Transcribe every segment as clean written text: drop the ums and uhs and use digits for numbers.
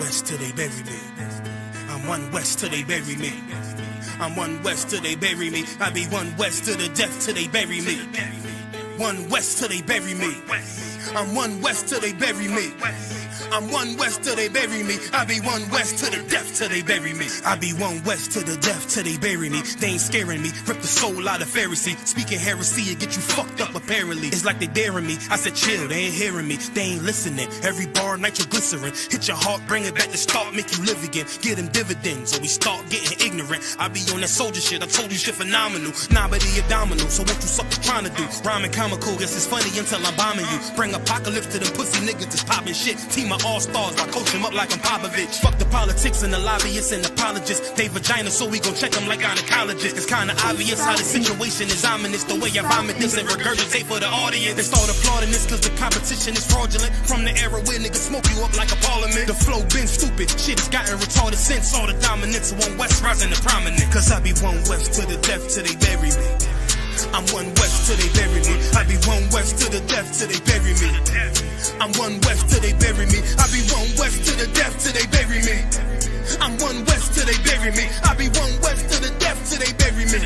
west till they bury me. I'm one west till they bury me. I'm one west till they bury me. I be one west to the death till they bury me. One west till they bury me. I'm one west till they bury me. I'm one west till they bury me. I be one west to the death till they bury me. I be one west to the death till they bury me. They ain't scaring me. Rip the soul out of Pharisee. Speaking heresy and get you fucked up apparently. It's like they daring me. I said chill, they ain't hearing me. They ain't listening. Every bar nitroglycerin. Hit your heart, bring it back to start, make you live again. Get them dividends or we start getting ignorant. I be on that soldier shit. I told you shit phenomenal. Nah, but he abdominal. So what you suckers trying to do? Rhyming comical. Guess it's funny until I'm bombing you. Bring apocalypse to them pussy niggas that's popping shit. Team of all-stars, I coach them up like I'm Popovich. Fuck the politics and the lobbyists and apologists. They vagina, so we gon' check them like gynecologists. It's kinda obvious how the situation is ominous. The way I vomit this and regurgitate for the audience. They start applauding this cause the competition is fraudulent. From the era where niggas smoke you up like a parliament. The flow been stupid, shit has gotten retarded since. All the dominance of one west rising to prominent. Cause I be one west to the death till they bury me. I'm one west till they bury me. I be one west to the death till they bury me. I'm one west till they bury me. I be one west to the death till they bury me. I'm one west till they bury me. I be one west to the death till they bury me.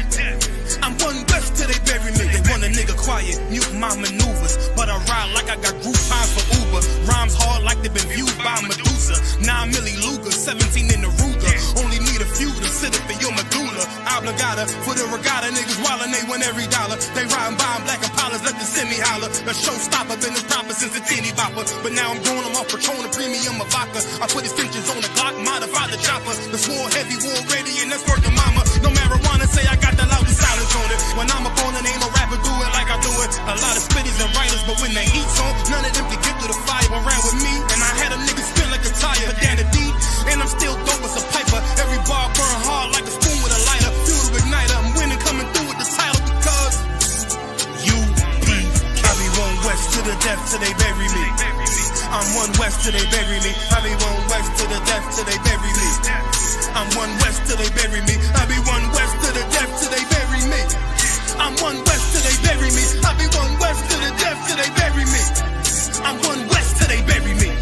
I'm one west till they bury me. They want a nigga quiet, mute my maneuvers, but I ride like I got Groupon for Uber. Rhymes hard like they been viewed by Medusa. 9 milli Luger, 17 in the Ruger. Only need a few to sit up in your medulla. Obligata for the regatta, niggas wildin', they win every dollar. They riding by in black Impalas, let the semi holler. A showstopper, been this proper since a teeny bopper. But now I'm growing them off Patron, a premium of vodka. I put extensions on the Glock, modify the chopper. The swore heavy, war ready, and that's worth the mama. No marijuana, say I got the loudest silence on it. When I'm up on it, ain't no rapper do it like I do it. A lot of spitties and writers, but when the heat's on, none of them can get through the fire around with me. And I had a nigga spin like a tire, down the deep. And I'm still dope as a piper. Every bar burn hard like a spoon with a lighter. Fuel to igniter, I'm winning, coming through with the title because UP. I be one west to the death till they bury me. I'm one west till they bury me. I be one west to the death till they bury me. I'm one west till they bury me. I be one west to the death till they bury me. I'm one west till they bury me. I be one west to the death till they bury me. I'm one west till they bury me.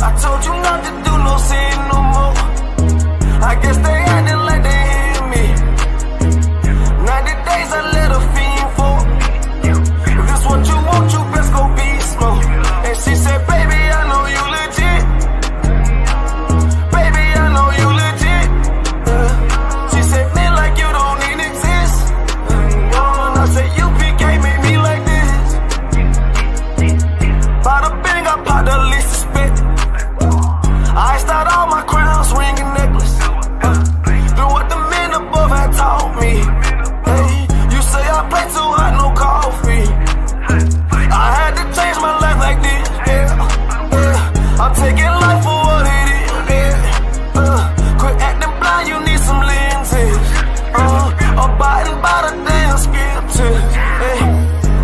I told you not to do no sin no more. I guess they acting like they hear me. 90 days I let a fiend for. If this what you want, you best go beast mode. And she said, baby, I know you legit. Baby, I know you legit. She said, man, like you don't even exist. And I said, you can't make me like this. Bada bing, I popped the least suspected. I start all my crowns, ring and necklace. Do what the men above had taught me. Hey, you say I play too hot, no coffee. I had to change my life like this. Yeah. I'm taking life for what it is. Yeah. Quit acting blind, you need some lenses. Abiding by the damn scriptures. Hey.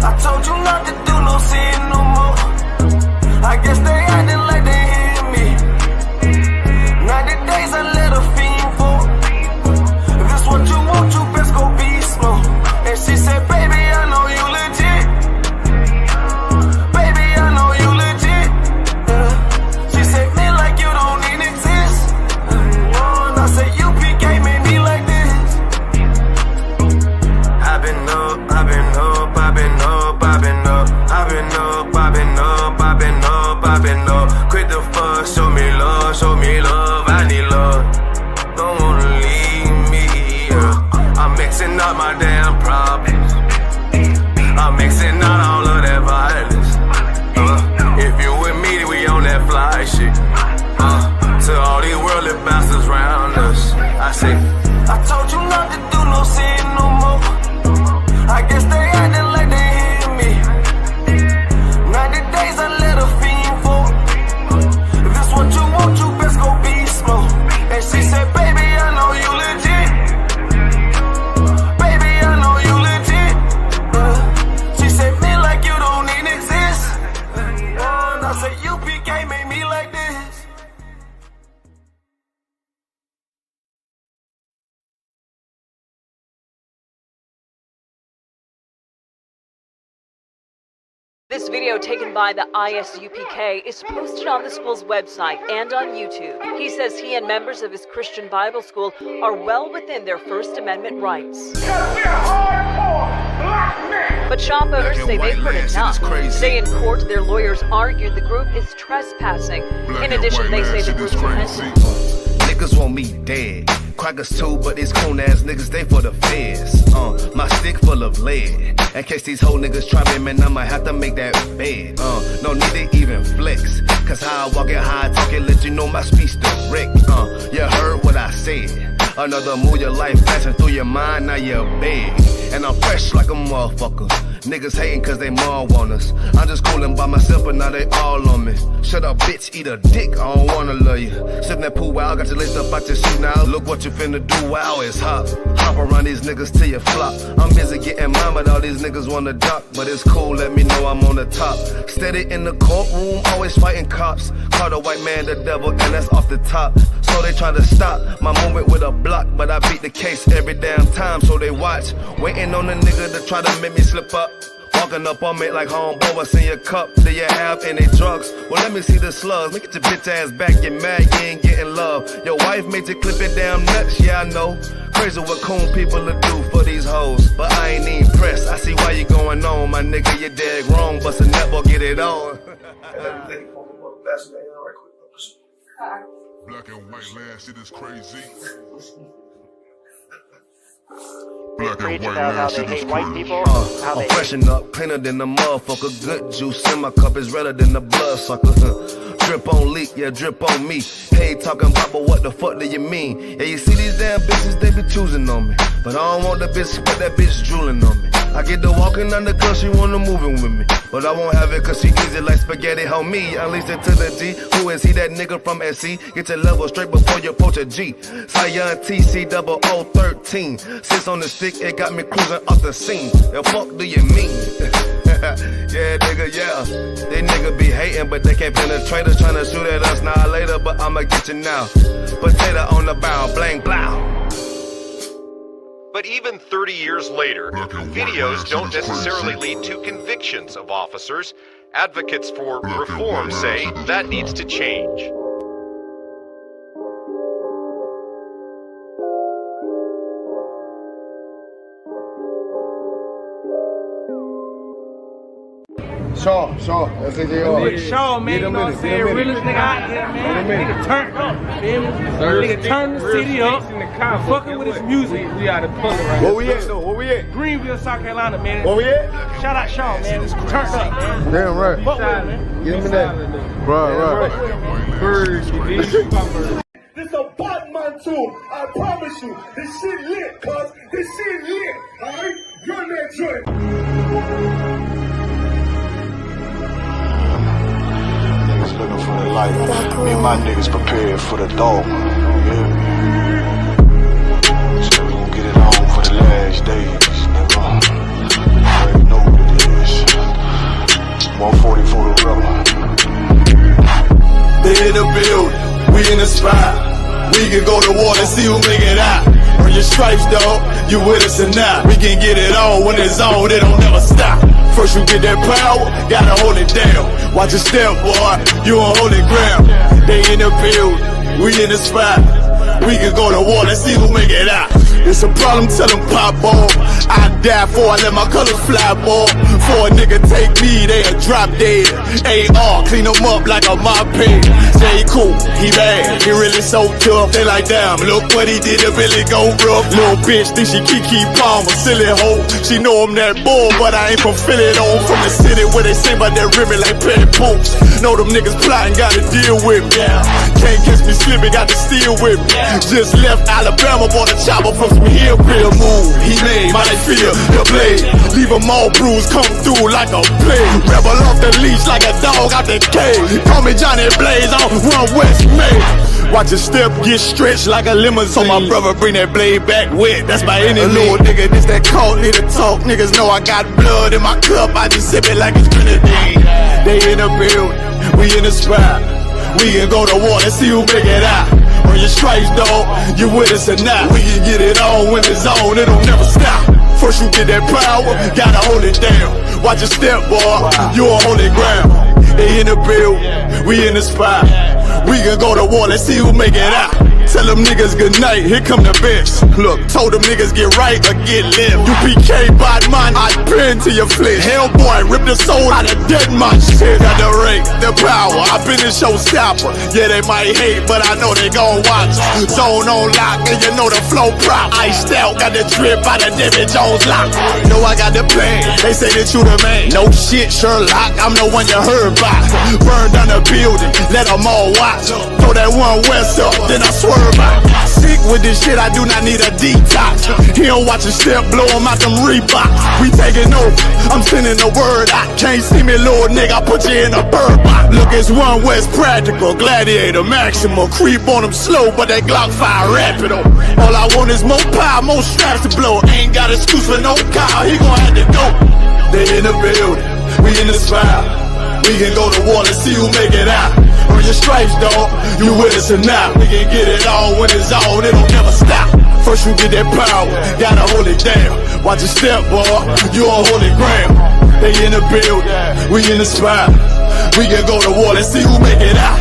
I told you not to do no sin no more. I guess they acting like they hear me. 90 days I let a fiend for. If this what you want, you best go beast mode. And she said, baby, I know you legit. Baby, I know you legit. She said, man, like you don't even exist. And I said, you can't make me like this. I've been up, I've been up, I've been up, I've been up. I've been up, I've been up, I've been up, I've been up. Quit the fuss, show me love, show me love. I need love, don't wanna leave me. I'm mixing up my damn problems. I'm mixing out all of that violence. If you with me, we on that fly shit. To all these worldly bastards round us, I say, I told you not to do no sin no more. I guess they acting like they hear me. 90 days I let a fiend for. If this what you want, you best go beast mode. This video taken by the ISUPK is posted on the school's website and on YouTube. He says he and members of his Christian Bible school are well within their First Amendment rights. But shop owners say they've heard enough. Today in court, their lawyers argued the group is trespassing. In addition, they say the group's offensive. Niggas want me dead. Crackers too, but these coon ass niggas, they for the feds. My stick full of lead. In case these whole niggas try me, man, I'ma have to make that bed. No need to even flex. Cause how I walk it, how I talk it, let you know my speech direct. You heard what I said. Another move, your life flashing through your mind, now you're big. And I'm fresh like a motherfucker. Niggas hating cause they more want us. I'm just coolin' by myself, but now they all on me. Shut up, bitch, eat a dick, I don't wanna love you. Sitting that pool, wow, got you laced up out your shoe now. Look what you finna do, wow, it's hot. Hop around these niggas till you flop. I'm busy getting mine, but all these niggas wanna duck. But it's cool, let me know I'm on the top. Steady in the courtroom, always fighting cops. Call the white man the devil, and that's off the top. So they try to stop my movement with a block, but I beat the case every damn time, so they watch. Waiting on the nigga to try to make me slip up. Walking up on me like homeboy, what's in your cup? Do you have any drugs? Well, let me see the slugs. Look at your bitch ass back, get mad, you ain't getting love. Your wife made you clip it damn nuts, yeah I know. Crazy what coon people will do for these hoes, but I ain't even pressed. I see why you going on, my nigga, you dead wrong. Bust a netball, get it on. Black and white land, shit is crazy. Black and white land, shit is crazy. I'm freshen up, cleaner than the motherfucker. Good juice in my cup is redder than the bloodsucker. Drip on leak, yeah, drip on me. Hey, talking about, but what the fuck do you mean? Yeah, you see these damn bitches, they be choosing on me. But I don't want the bitch, but that bitch drooling on me. I get to walking on the girl, she wanna moving with me. But I won't have it cause she easy like spaghetti, homie. Unleash it to the G. Who is he, that nigga from SC? Get your level straight before you approach a G. Sion TC0013. Sits on the stick, it got me cruising off the scene. The fuck do you mean? Yeah, nigga, yeah. They nigga be hating, but they can't penetrate us. Tryna shoot at us now later, but I'ma get you now. Potato on the bow, blank, blow. But even 30 years later, videos don't necessarily lead to convictions of officers. Advocates for reform say that needs to change. Shaw, that's it. Shaw, man, you know what I'm saying? Realest nigga out here, man. Nigga turned up, feel me? Nigga turned the city up, fucking with his music. We out of color right Where we at, though? Where we at? Greenville, South Carolina, man. Where we at? Shout out Shaw, man. Turned up, man. Damn right. Fuck with him, man. Get him in there. Right. This a Batman too, I promise you. This shit lit, cuz. This shit lit, alright? Run that joint. Looking for the light. Me and my niggas prepared for the dog. Yeah. So we gon' get it on for the last days, nigga. You already know what it is. 140 for the rubber. They in the building, we in the spot. We can go to war and see who make it out. Earn your stripes, dog. You with us or not? We can get it on when it's on. They don't never stop. First you get that power, gotta hold it down. Watch your step, boy, you on holy ground. They in the building, we in the spot. We can go to war, let's see who make it out. It's a problem, tell them pop ball. I die for I let my colors fly, ball. For a nigga take me, they'll drop dead. AR, clean them up like a mop head. Say he cool, he bad, he really so tough. They like, damn, look what he did to Billy go rough. Little bitch think she Kiki Palmer, silly hoe. She know I'm that bull, but I ain't from Philly though. From the city where they say about that ribbon like petty poops. Know them niggas plotting, gotta deal with me. Can't catch me slipping, got to steal with me. Just left Alabama, bought a chopper from some hillbilly move. He made my feel the blade. Leave them all bruised, come through like a plague. Rebel off the leash like a dog out the cage. Call me Johnny Blaze on One West May. Watch your step get stretched like a limousine. So my brother bring that blade back wet, that's my enemy. A little nigga, this that cold, need to talk. Niggas know I got blood in my cup, I just sip it like it's grenadine. They in the building, we in the spot. We can go to war and see who make it out. Earn your stripes, dog. you with us or not. We can get it on when it's on, it don't never stop. First you get that power, gotta hold it down. Watch your step, boy, you on holy ground. They in the build, we in the spot. We can go to war, let's see who make it out. Tell them niggas good night, here come the bitch. Look, told them niggas get right or get left. You PK bad man, I pin to your flesh. Hellboy, rip the soul out of dead man. Shit, got the rate, the power, I been the showstopper. Yeah, they might hate, but I know they gon' watch. Zone on lock, and you know the flow prop. Iced out, got the drip out of David Jones lock. Know I got the plan, they say that you the man. No shit, Sherlock, I'm the one you heard about. Burn down the building, let them all watch. Throw that one west up, then I swerve. Sick with this shit, I do not need a detox. He don't watch a step, blow him out them Reeboks. We taking over, I'm sending the word out. Can't see me, little nigga, I put you in a bird box. Look, it's one West practical, gladiator, maximum. Creep on them slow, but that Glock fire rapido. All I want is more power, more straps to blow. Ain't got excuse for no car, he gon' have to go. They in the building, we in the spot. We can go to war and see who make it out. Earn your stripes, dog, you with us or not. We can get it on when it's on, it don't never stop. First you get that power, gotta hold it down. Watch your step, boy, you on holy ground. They in the building, we in the spot. We can go to war and see who make it out.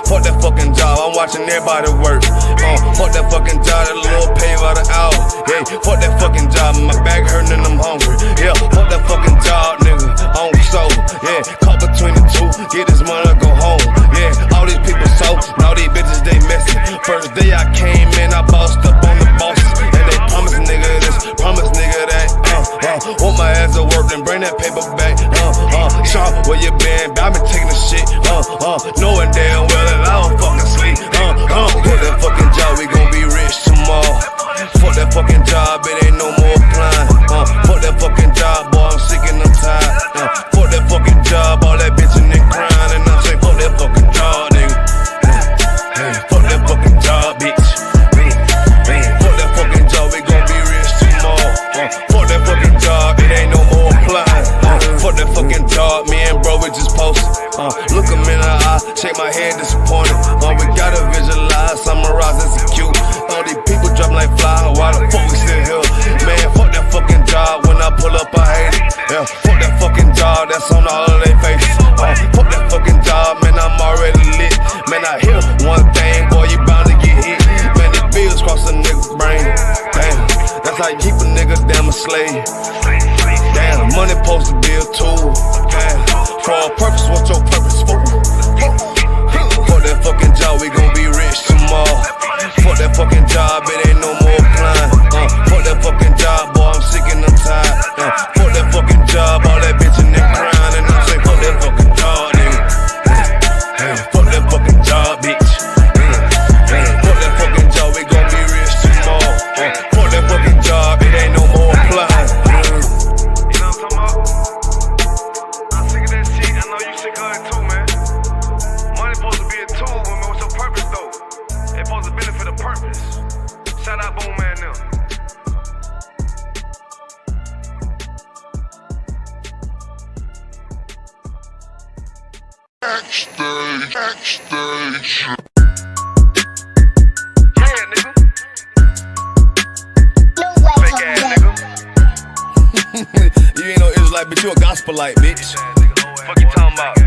Fuck that fucking job, I'm watching everybody work. Fuck that fucking job, that little pay by the hour. Yeah, fuck that fucking job, my back hurting and I'm hungry. Yeah, fuck that fucking job, nigga, on soul. Yeah, caught between the two, get this money, go home. Yeah, all these people so, all these bitches they messy. First day I came in, I bossed up on the bosses, and they promised nigga this, promised nigga that. Want my ass to work, then bring that paper back. Sean, where you been? I been taking the shit. Knowing damn well that I don't fucking sleep. Fuck that fucking job, we gon' be rich tomorrow. Fuck that fucking job, it ain't no more applying. Fuck that fucking job, boy, I'm sick and I'm tired. Fuck that fucking job, all that bitching and crying, and I'm saying fuck that fucking job, nigga. Fuck that fucking job, bitch. Fuck that fucking job, we gon' be rich tomorrow. Fuck that fucking job, it ain't no more applying. Fuck that fucking job, me and bro, we just posted. Look him in the eye, shake my head disappointed. We gotta visualize, summarize, execute. All these people drop like fly, why the fuck we still here? Man, fuck that fucking job, when I pull up I hate it. Yeah, fuck that fucking job, that's on all of their faces. Fuck that fucking job, man, I'm already lit. Man, I hear one thing, boy, you bound to get hit. Man, the bills cross a nigga's brain. Damn, that's how you keep a nigga damn a slave. Damn, money supposed to be a tool. Damn, for a purpose, what's your purpose for? Fuck that fucking job, we gon' be rich tomorrow. Fuck that fucking job, it ain't no more applying. Fuck that fucking job, boy, I'm sick and I'm tired. Fuck that fucking job, all that bitching and crying, and I'm saying fuck that fucking job, nigga. Fuck that fucking job, bitch. Fuck that fucking job, we gon' be rich tomorrow. Fuck that fucking job, it ain't no more applying. You know what I'm talking about? I'm sick of that shit, I know you sick of it too, man. Money supposed to be a tool, but what's your purpose though? It's supposed to benefit a purpose. Shout out Boom Man now. Backstage. Yeah, nigga. Fake ass nigga. You ain't no Israelite, but you a gospelite, bitch. Fuck you talking about?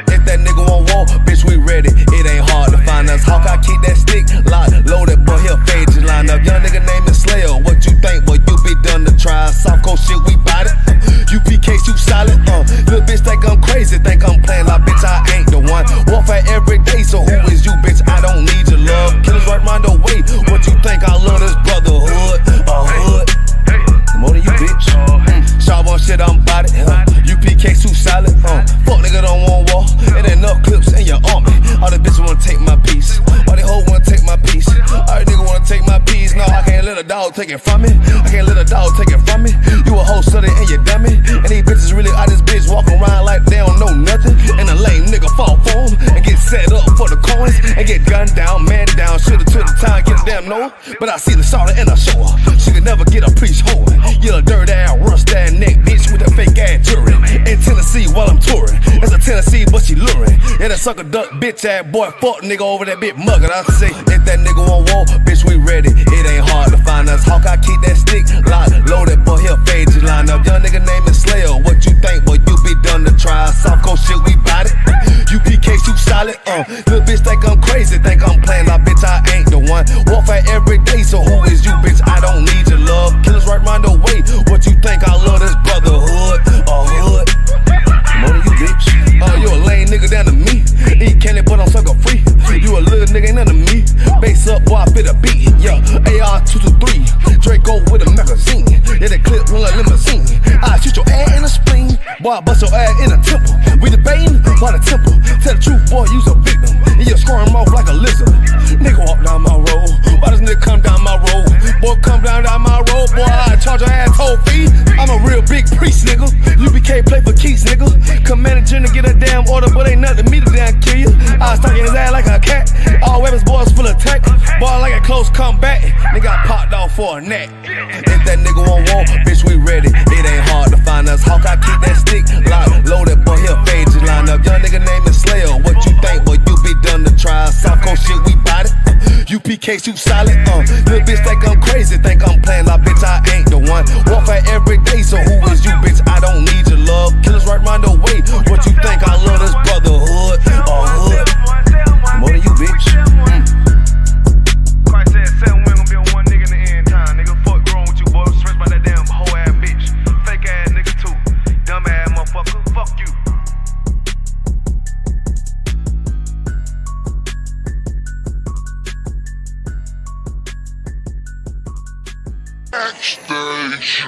If that nigga won't walk, bitch, we ready. It ain't hard to find us. Hawk, I keep that stick locked, loaded, boy, he'll fade you line up. Young nigga named Slayer, what you dog take it from me. I can't let a dog take it from me. You a whole study and you dummy. And these bitches really out this bitch walking around like they don't know nothing. And a lame nigga fall for them and get set up for the coins and get gunned down, man down. Should've took the time, get a damn no. But I see the sorrow and I show her. She could never get a priest whore. You a dirt ass, rust ass neck bitch with a fake ass jury. In Tennessee while I'm touring. It's a Tennessee, but she luring. Yeah, that sucker duck bitch ass boy fuck nigga over that bitch muggin'. I say, if that nigga won't walk, bitch, we ready. It ain't hard to find us. Hawk, I keep that stick locked, loaded, boy, he'll fade you line up. Young nigga name is Slayer. What you think, boy? You be done to try. Soft coast shit, we bout it. UPK, shoot solid. Little bitch think I'm crazy, think I'm playing. Like, bitch, I ain't the one. Warfare every day, so who is you, bitch? I don't need your love. Killers right round the way. What you think? I love this brotherhood or hood? More than you, bitch. You a lame nigga down to me. Eat candy, but I'm sucker free. You a little nigga, ain't none of me. Bass up, boy, I fit a beat. Yeah, AR-223. Draco with a magazine. Yeah, that clip run like limousine. I shoot your ass in the spleen. Boy, I bust your ass in the temple. We debating by the temple. Tell the truth, boy, you's a victim. And you'll squirm off like a lizard. Nigga walk down my road. Why does nigga come down my road? Boy, come down my road. Boy, I charge your ass toll fee. I'm a real big priest, nigga. UBK play for keys, nigga. Command to get a damn order, but ain't nothing to me to damn kill you. I was talking his ass like a cat. All weapons, boys full of tech. Boy, like a close comeback. Nigga got popped off for a neck. If that nigga won't walk, bitch, we ready. It ain't hard to find us. Hawk, I keep that stick locked, loaded, boy, he'll fade you line up. Young nigga name is Slayer. What you think, boy? You be done to try. Soft coast shit, we bout it. UPK, shoot solid. Little bitch think I'm crazy, think I'm playing. Like, bitch, I ain't the one. Warfare every day, so who is you, bitch? I don't need your love. Killers right round the way. What you think? I love this brotherhood or hood? More than you, bitch. Christ said 7 women gonna be on one nigga in the end time. Nigga, fuck wrong with you, boy. Stressed by that damn hoe ass bitch. Fake ass nigga too. Dumb ass motherfucker. Fuck you. Backstage.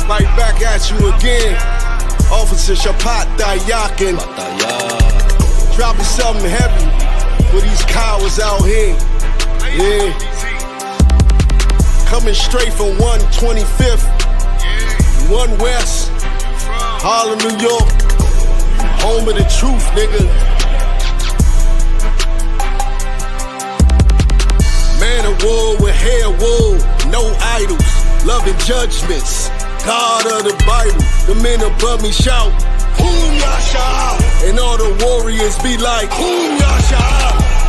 Right back at you again. Officer Shapat Dayakin. Dropping something heavy for these cowards out here. Yeah. Coming straight from 125th, 1 West, Harlem, New York. Home of the truth, nigga. Man of war with hair wool, no idols, loving judgments. God of the Bible, the men above me shout, Hoom Yasha, and all the warriors be like, Hoom Yasha.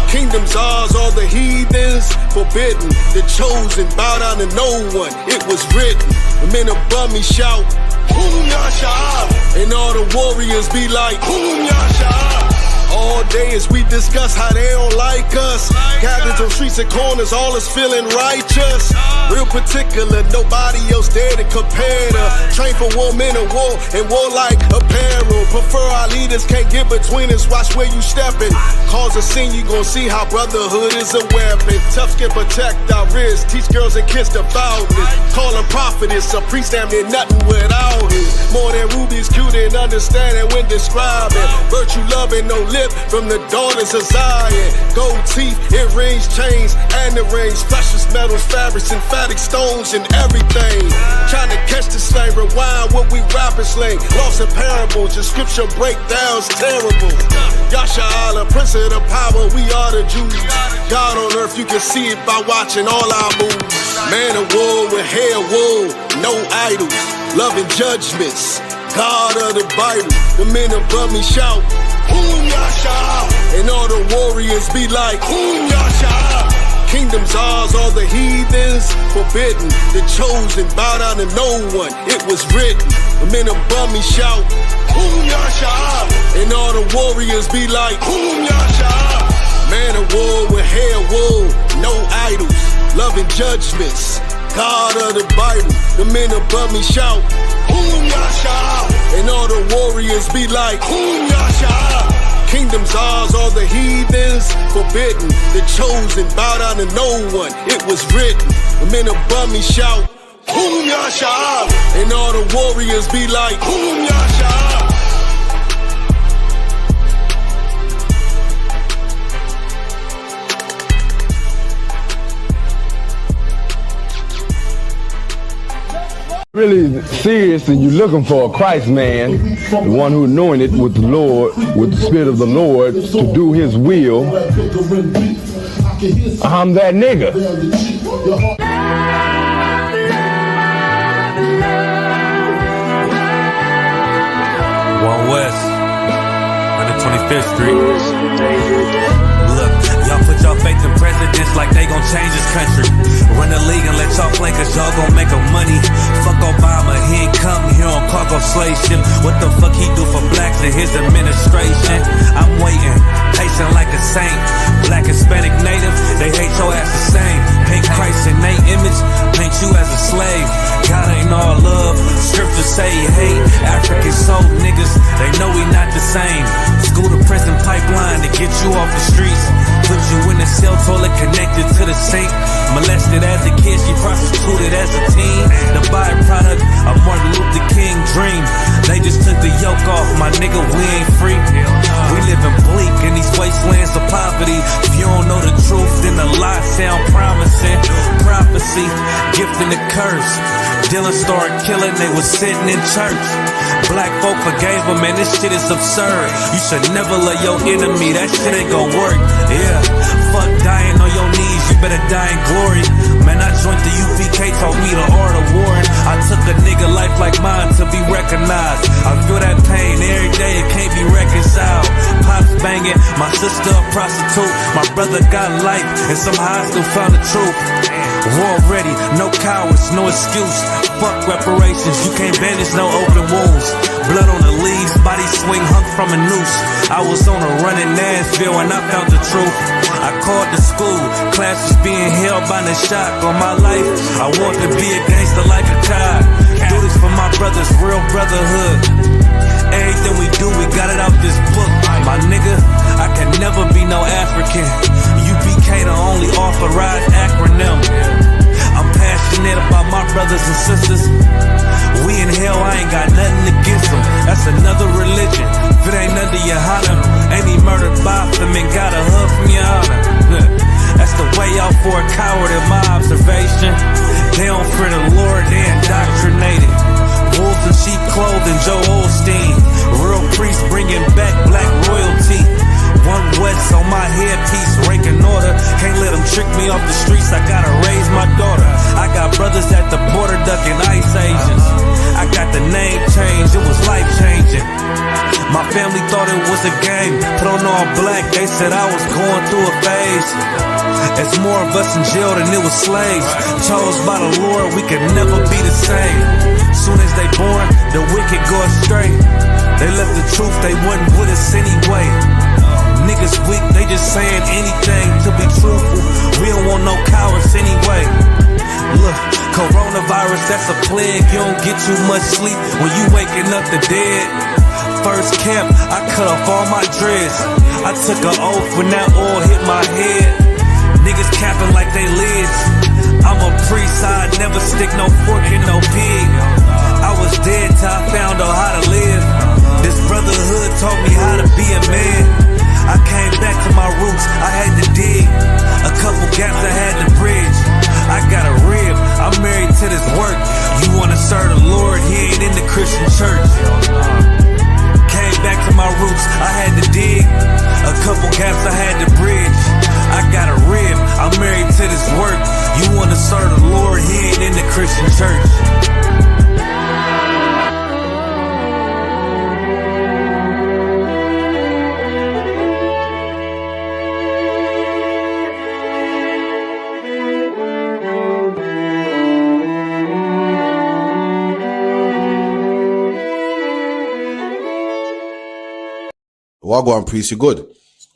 Kingdoms ours, all the heathens forbidden. The chosen bow down to no one, it was written. The men above me shout, Hoom Yasha, and all the warriors be like, Hoom Yasha. All day as we discuss how they don't like us. Gathered on streets and corners, all is feeling righteous. Real particular, nobody else there to compare to. Train for war, men of war, and war like apparel. Prefer our leaders, can't get between us, watch where you stepping. Cause a scene, you gon' see how brotherhood is a weapon. Tough skin protect our wrists, teach girls and kids devoutness. Call them prophetess, a priest damn near nothing without it. More than rubies, cute and understanding when describing. Virtue, loving, no lip from the daughters of Zion. Gold teeth, earrings, chains, and the rings. Precious metals, fabrics, emphatic stones, and everything. Trying to catch the slang, rewind what we rapping slang. Lost in parables, the scripture breakdowns terrible. Yasha Allah, Prince of the power, we are the Jews. God on earth, you can see it by watching all our moves. Man of war with hair wool, no idols, loving judgments. God of the Bible, the men above me shout, Hoom Yasha, and all the warriors be like, Hoom Yasha. Kingdoms ours, all the heathens forbidden. The chosen bow down to no one, it was written. The men above me shout, Hoom Yasha, and all the warriors be like, Hoom Yasha. Man of war with hair wool, no idols, loving judgments. God of the Bible, the men above me shout, Hoom Yasha, and all the warriors be like, Hoom Yasha. Kingdoms ours, all the heathens forbidden. The chosen bow down to no one, it was written. The men above me shout, Boom Yasha. And all the warriors be like, Boom Yasha. Really serious and you're looking for a Christ man, the one who anointed with the Lord, with the Spirit of the Lord to do his will, I'm that nigga. One West, 125th Street. Look, y'all put y'all faith in presidents like they gon' change this country. Run the league and let y'all play cause y'all gon' make 'em money. Fuck Obama, he ain't come here on cargo slave ship. What the fuck he do for blacks in his administration? I'm waiting, patient like a saint. Black, Hispanic, Native, they hate your ass the same. Paint Christ in they image, paint you as a slave. God ain't all love, scriptures say he hate. African soul niggas, they know we not the same. School to prison pipeline to get you off the streets. Put you in the cell toilet connected to the sink. Molested as a kid, she prostituted as a teen. The byproduct of Martin Luther King dream. They just took the yoke off, my nigga, we ain't free. We living bleak in these wastelands of poverty. If you don't know the truth, then the lie sound promising. Prophecy, gift and the curse. Dylan started killing, they was sitting in church. Black folk forgave him, man, this shit is absurd. You should never love your enemy, that shit ain't gon' work. Yeah, fuck dying on your knees, you better die in glory. Man, I joined the UPK, taught me the art of warring. I took a nigga life like mine to be recognized. I feel that pain every day, it can't be reconciled. Pops banging, my sister a prostitute. My brother got life, and somehow I still found the truth. War ready, no cowards, no excuse. Fuck reparations, you can't bandage no open wounds. Blood on the leaves, body swing hung from a noose. I was on a run in Nashville and I found the truth. I called the school, classes being held by the shock on my life. I want to be a gangster like a child. Do this for my brothers, real brotherhood. Everything we do, we got it out this book. My nigga, I can never be no African. UPK the only authorized acronym. I'm passionate about my brothers and sisters. We in hell, I ain't got nothing against them. That's another religion. If it ain't under your honor, ain't he murdered by them and got a hug from your honor? That's the way out for a coward in my observation. They don't fear the Lord, they indoctrinated. Wolves in sheep clothing, Joe Osteen. Real priest bringing back black royalty. One West on my headpiece, ranking order. Can't let them trick me off the streets, I gotta raise my daughter. I got brothers at the border ducking ICE agents. I got the name change, it was life changing. My family thought it was a game, put on all black, they said I was going through a phase. It's more of us in jail than it was slaves. Chose by the Lord, we could never be the same. Soon as they born, the wicked go astray. They left the truth, they wasn't with us anyway. Niggas weak, they just saying anything to be truthful. We don't want no cowards anyway. Look, coronavirus, that's a plague. You don't get too much sleep when you waking up the dead. First camp, I cut off all my dreads. I took an oath when that oil hit my head. Niggas capping like they lids. I'm a priest, I never stick no fork in no pig. I was dead till I found out how to live. This brotherhood taught me how to be a man. I came back to my roots, I had to dig. A couple gaps I had to bridge. I got a rib, I'm married to this work. You wanna serve the Lord, he ain't in the Christian church. Came back to my roots, I had to dig. A couple gaps I had to bridge. I got a rib, I'm married to this work. You wanna serve the Lord, he ain't in the Christian church. Wagwan priest, you good?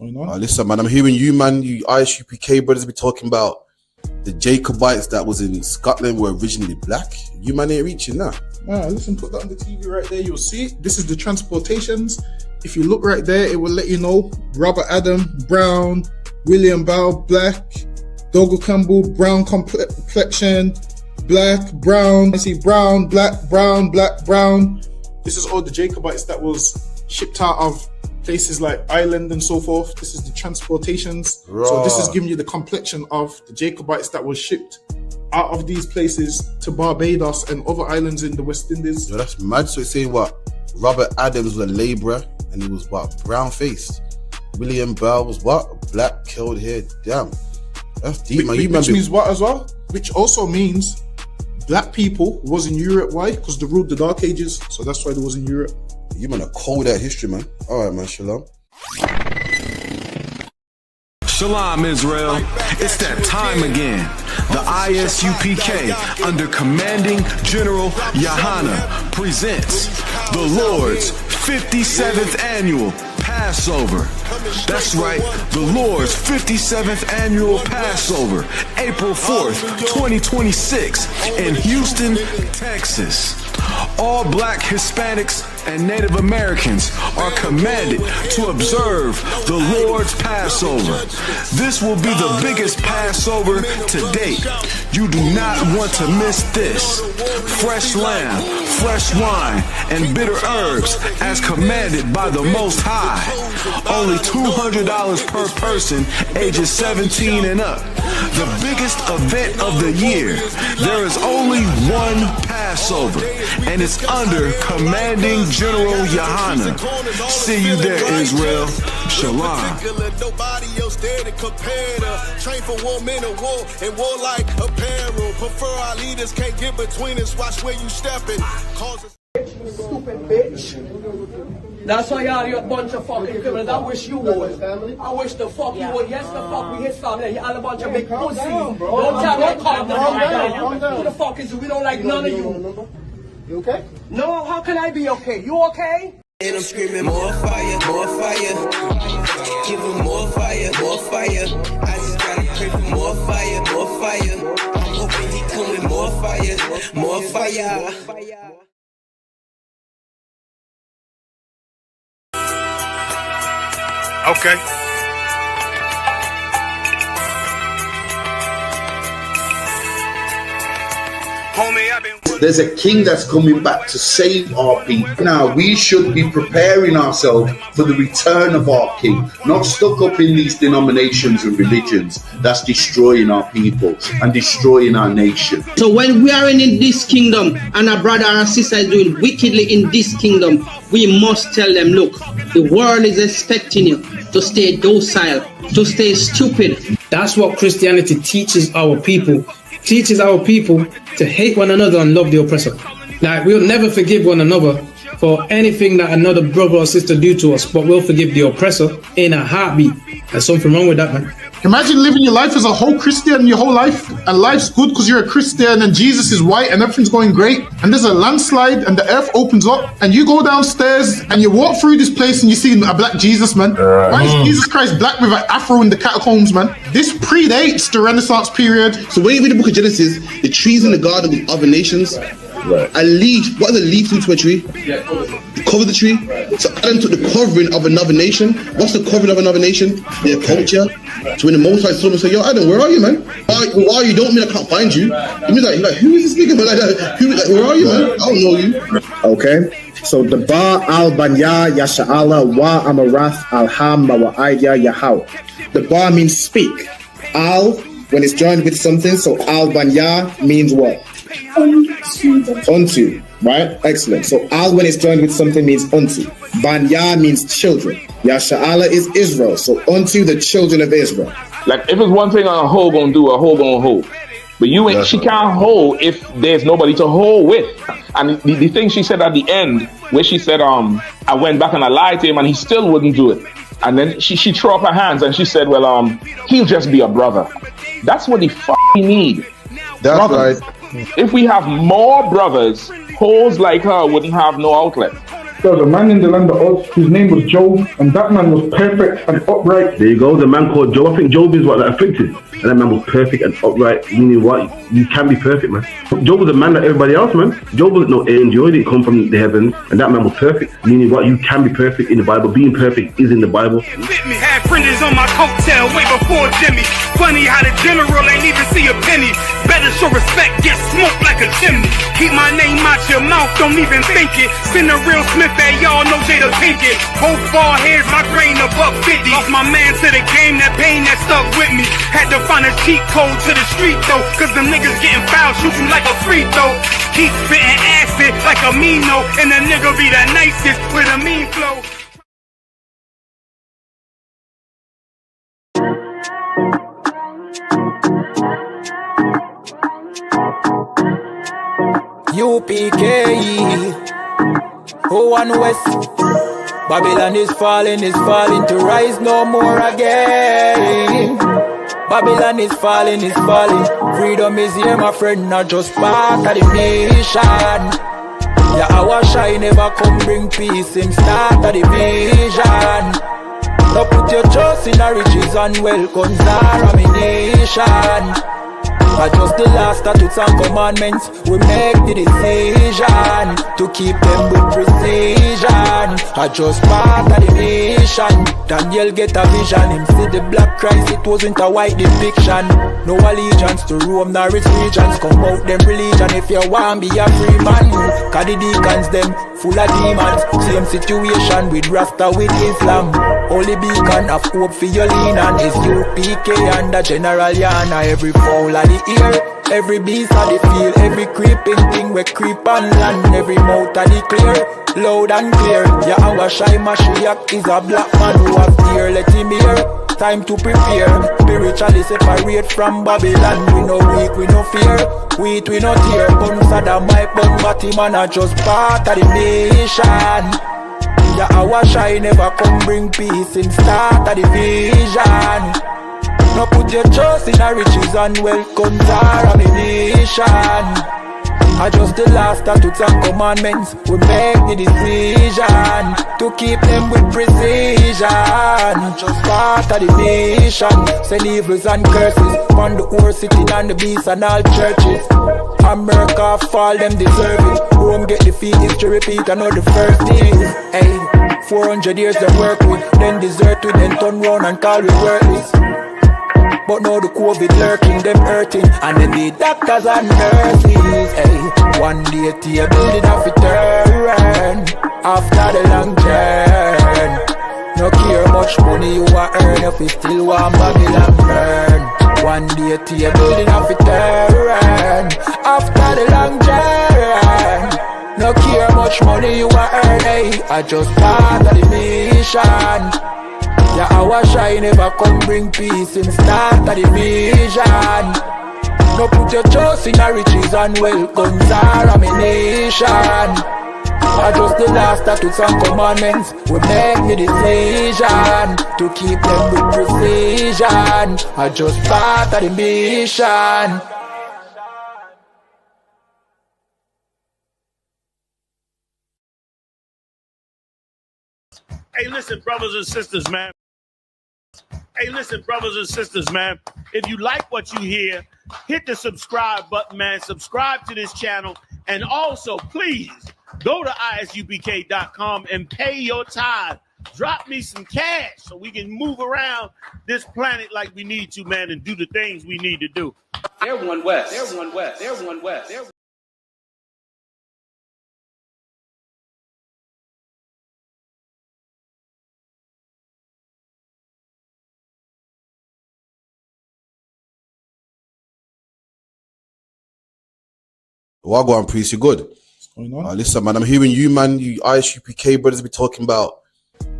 Listen, man, I'm hearing you, man. You ISUPK brothers be talking about the Jacobites that was in Scotland were originally black. You man ain't reaching that. Listen, put that on the TV right there. You'll see it. This is the transportations. If you look right there, it will let you know. Robert Adam, brown. William Bow, black. Dougal Campbell, brown complexion. black, brown. I see brown, black, brown, black, brown. This is all the Jacobites that was shipped out of places like Ireland and so forth. This is the transportations. Right. So this is giving you the complexion of the Jacobites that was shipped out of these places to Barbados and other islands in the West Indies. Yo, that's mad. So it's saying what? Robert Adams was a labourer and he was what? Brown faced. William Bell was what? Black, curled hair. Damn. That's deep, man. Which means what as well? Which also means black people was in Europe. Why? Because they ruled the Dark Ages. So that's why they was in Europe. You man are cold at history, man. All right, man. Shalom. Shalom, Israel. It's that time again. The ISUPK, under Commanding General Yahana, presents the Lord's 57th Annual Passover. That's right, the Lord's 57th Annual Passover, April 4th, 2026, in Houston, Texas. All black, Hispanics, and Native Americans are commanded to observe the Lord's Passover. This will be the biggest Passover to date. You do not want to miss this. Fresh lamb, fresh wine, and bitter herbs as commanded by the Most High. Only $200 per person, ages 17 and up. The biggest event of the year. There is only one Passover, and it's under Commanding General Yahana. See you there, Israel. Shalom. Nobody else there to compare to. Train for war, men of war, and warlike apparel. Prefer our leaders, can't get between us. Watch where you stepping. Stupid bitch. That's why y'all, you're a bunch of fucking criminals. I wish you would. I wish the fuck you would. Yes, the fuck we hit family. Y'all a bunch of big pussies. Don't tell me calm down. Who the fuck is you? We don't like none of you. You okay? No, how can I be okay? You okay? And I'm screaming more fire, more fire. Give them more fire, more fire. I just gotta pray for more fire, more fire. I'm hoping he come with more fire, more fire. Okay. Homie, I've been... There's a king that's coming back to save our people. Now, we should be preparing ourselves for the return of our king, not stuck up in these denominations and religions that's destroying our people and destroying our nation. So when we are in this kingdom and our brother or sister is doing wickedly in this kingdom, we must tell them, look, the world is expecting you to stay docile, to stay stupid. That's what Christianity teaches our people. Teaches our people to hate one another and love the oppressor. Like, we'll never forgive one another for anything that another brother or sister do to us, but we'll forgive the oppressor in a heartbeat. There's something wrong with that, man. Imagine living your life as a whole Christian your whole life, and life's good because you're a Christian and Jesus is white and everything's going great, and there's a landslide and the earth opens up and you go downstairs and you walk through this place and you see a black Jesus, man. Why is Jesus Christ black with an afro in the catacombs, man? This predates the Renaissance period. So when you read the book of Genesis, the trees in the garden with other nations, a leaf, what does a leaf do to a tree? Cover the tree. So Adam took the covering of another nation. What's the covering of another nation? Their culture. So when the Most High saw him and said, yo, Adam, where are you, man? Why are you? Don't mean I can't find you. He means like, who is this nigga, man? Like, where are you, man? I don't know you. Okay. So the Ba al Banya Yasha'ala wa Amarath al Ham wa Aidya Yahau. The Ba means speak. Al, when it's joined with something, so al Banya means what? Unto, right? Excellent. So al, when it's joined with something, means unto. Banya means children. Yasha'ala is Israel. So unto the children of Israel. Like, if it's one thing a hoe gonna do, a hoe gonna hold. But you ain't, she can't hold if there's nobody to hold with. And the thing she said at the end, where she said, I went back and I lied to him and he still wouldn't do it. And then she threw up her hands and she said, well, he'll just be a brother. That's what he need. That's brothers. Right. If we have more brothers, hoes like her wouldn't have no outlet. There was a man in the land of Oz, his name was Job, and that man was perfect and upright. There you go, the man called Job. I think Job is what, afflicted. And that man was perfect and upright, meaning what? You can be perfect, man. Job was a man like everybody else, man. Job wasn't no angel, he didn't come from the heavens, and that man was perfect, meaning what? You can be perfect in the Bible. Being perfect is in the Bible. With me, had fringes on my coattail way before Jimmy. Funny how the general ain't even see a penny. Better show respect, get smoked like a chimney. Keep my name out your mouth, don't even think it. Send a real Smith at y'all, no Jada Pinkett. Both ball heads, my grain above 50. Lost my man to the game, that pain that stuck with me. Had to find a cheat code to the street though, cause them niggas getting foul, shoot you like a free throw. Keep spitting acid like a Mino, and the nigga be the nicest with a mean flow. UPK, An West. Babylon is falling to rise no more again. Babylon is falling. Freedom is here, my friend, not just part of the nation. Yeah, our shine never come bring peace in start of the vision. Now put your trust in our riches and wealth, guns are ammunition. But just the last statutes and commandments, we make the decision to keep them with precision. I just part of the nation. Daniel get a vision, him see the black Christ, it wasn't a white depiction. No allegiance to Rome nor its regions, come out them religion if you want be a free man. Cause the deacons them full of demons, same situation with Rasta with Islam. Only beacon of hope for your lean on is UPK and the General Yana. Every fowl of the ear, every beast of the field, every creeping thing we creep on land, every mouth of the clear, loud and clear. Yeah, our shy Mashiach is a black man who have fear, let him hear. Time to prepare, spiritually separate from Babylon. We no weak, we no fear, we no tear. Gun Saddam, my bun, Batman are just part of the nation. Yeah, our shine never come bring peace in start of the vision. Now put your trust in our riches and wealth, guns are ammunition. I just the last statutes and commandments, we make the decision to keep them with precision. Just part of the nation, send evils and curses on the whole city and the beasts and all churches. America fall, them deserve it. Rome get defeated to repeat another first days. Hey, 400 years they work with, then desert with, then turn round and call it worthless. But now the COVID lurking, them hurting, and then the doctors and nurses. Hey, one day to a building of a turn after the long journey. No care much money you a earn if you still want Babylon burn. One day to a building of a turn after the long journey. No care much money you a earn. Hey, I just part of the mission. Yeah, our shine never come bring peace in start of the vision. No put your trust in our riches and wealth, guns are ammunition. I just the last statutes and commandments, we make the decision to keep them with precision. I just part of the mission. Hey, listen, brothers and sisters, man. If you like what you hear, hit the subscribe button, man. Subscribe to this channel. And also, please, go to isupk.com and pay your tithe. Drop me some cash so we can move around this planet like we need to, man, and do the things we need to do. They're one West. Wagwan priest, you good? What's going on? Listen, man, I'm hearing you, man. You ISUPK brothers be talking about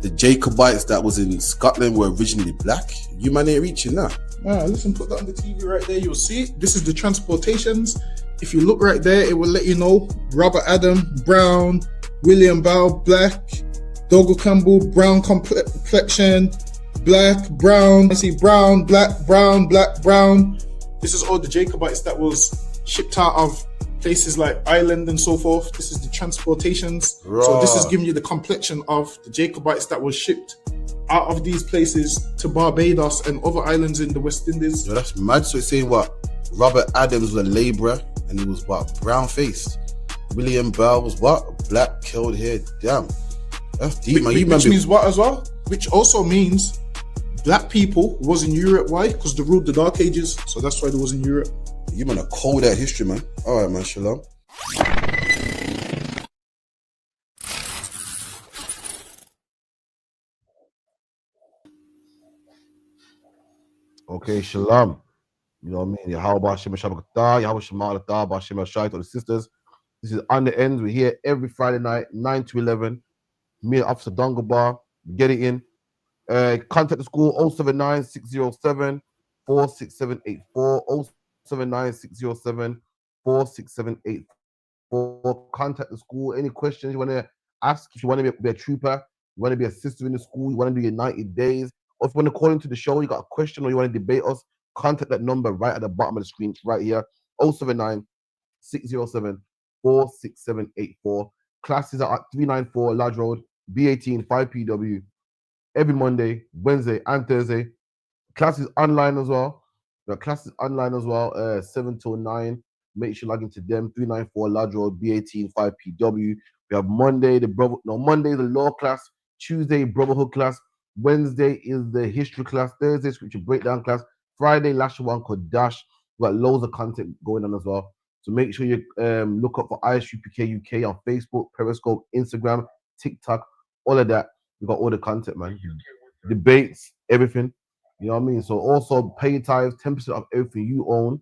the Jacobites that was in Scotland were originally black. You man ain't reaching that. Listen, put that on the TV right there. You'll see it. This is the transportations. If you look right there, it will let you know Robert Adam, brown, William Bow, black, Dogo Campbell, brown complexion, black, brown. I see brown, black, brown, black, brown. This is all the Jacobites that was shipped out of places like Ireland and so forth. This is the transportations. Right. So this is giving you the complexion of the Jacobites that was shipped out of these places to Barbados and other islands in the West Indies. Yo, that's mad. So it's saying what? Robert Adams was a labourer and he was what? Brown faced. William Bell was what? Black, curled hair. Damn. That's deep, man. Which means what as well? Which also means black people was in Europe. Why? Because they ruled the Dark Ages, so that's why they was in Europe. You man are cold at history, man. All right, man. Shalom. Okay, shalom. You know what I mean? Yahweh Shem Shabbatah, Yahweh Shema Alatah, Bashem Shai to the sisters. This is On the Ends. We're here every Friday night, 9 to 11. Me and Officer Dungabar. Get it in. Contact the school 079 607 46784. 079 607 46784. Contact the school. Any questions you want to ask, if you want to be a trooper, you want to be a sister in the school, you want to do your 90 days, or if you want to call into the show, you got a question or you want to debate us, contact that number right at the bottom of the screen, right here, 079 607 46784. Classes are at 394 Lodge Road, B18 5PW, every Monday, Wednesday, and Thursday. Classes online as well. The classes online as well, 7 till 9. Make sure you log into them, 394 Lodge Road, B18 5PW. We have Monday, Monday is the law class, Tuesday, brotherhood class, Wednesday is the history class, Thursday, scripture breakdown class, Friday, Lashawan Kodash. We got loads of content going on as well. So make sure you look up for ISUPK UK on Facebook, Periscope, Instagram, TikTok, all of that. We got all the content, man. Debates, everything. You know what I mean? So also pay tithes, 10% of everything you own.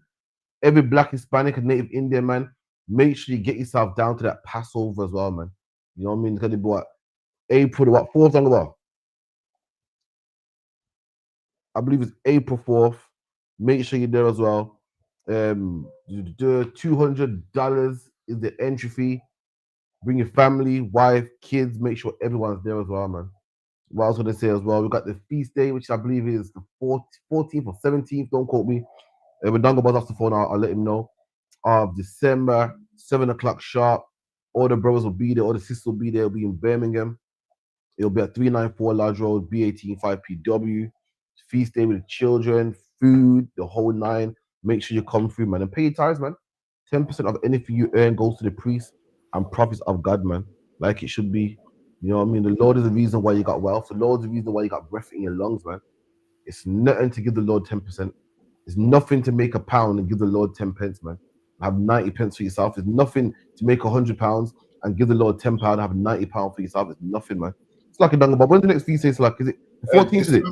Every black, Hispanic, and Native Indian man, make sure you get yourself down to that Passover as well, man. You know what I mean? It's gonna be what? April, what, 4th on the wall? I believe it's April 4th. Make sure you're there as well. $200 is the entry fee. Bring your family, wife, kids, make sure everyone's there as well, man. What I was gonna say as well, we got the feast day, which I believe is the 14th or 17th, don't quote me. When Dungabar's off the phone, I'll let him know. Of December, 7 o'clock sharp. All the brothers will be there, all the sisters will be there. It'll be in Birmingham. It'll be at 394 Lodge Road, B18 5PW. Feast day with the children, food, the whole nine. Make sure you come through, man. And pay your tithes, man. 10% of anything you earn goes to the priest and prophets of God, man. Like it should be. You know what I mean? The Lord is the reason why you got wealth. The Lord is the reason why you got breath in your lungs, man. It's nothing to give the Lord 10%. It's nothing to make £1 and give the Lord 10 pence, man. Have 90 pence for yourself. It's nothing to make £100 and give the Lord £10 and have £90 for yourself. It's nothing, man. It's like a dungle. But when's the next feast day? Like, is it the 14th? Is it?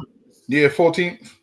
Yeah, 14th.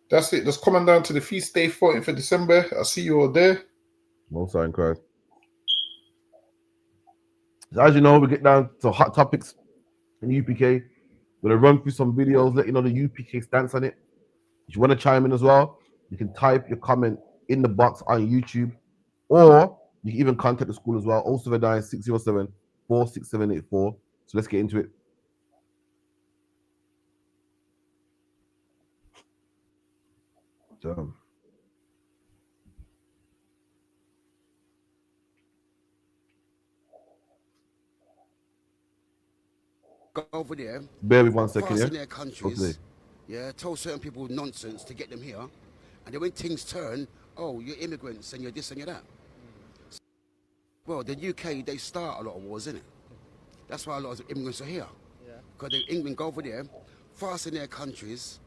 That's it. Let's come on down to the feast day, 14th of December. I'll see you all there. Most in Christ. So as you know, we get down to hot topics in UPK. We're gonna run through some videos, let you know the UPK stance on it. If you want to chime in as well, you can type your comment in the box on YouTube, or you can even contact the school as well, 079 607 46784. So let's get into it. Damn. Go over there. Bear with 1 second, fast yeah? in their countries, tell certain people nonsense to get them here, and then when things turn, oh, you're immigrants and you're this and you're that. Well, the UK, they start a lot of wars, innit? That's why a lot of immigrants are here. Because the England go over there, fast in their countries,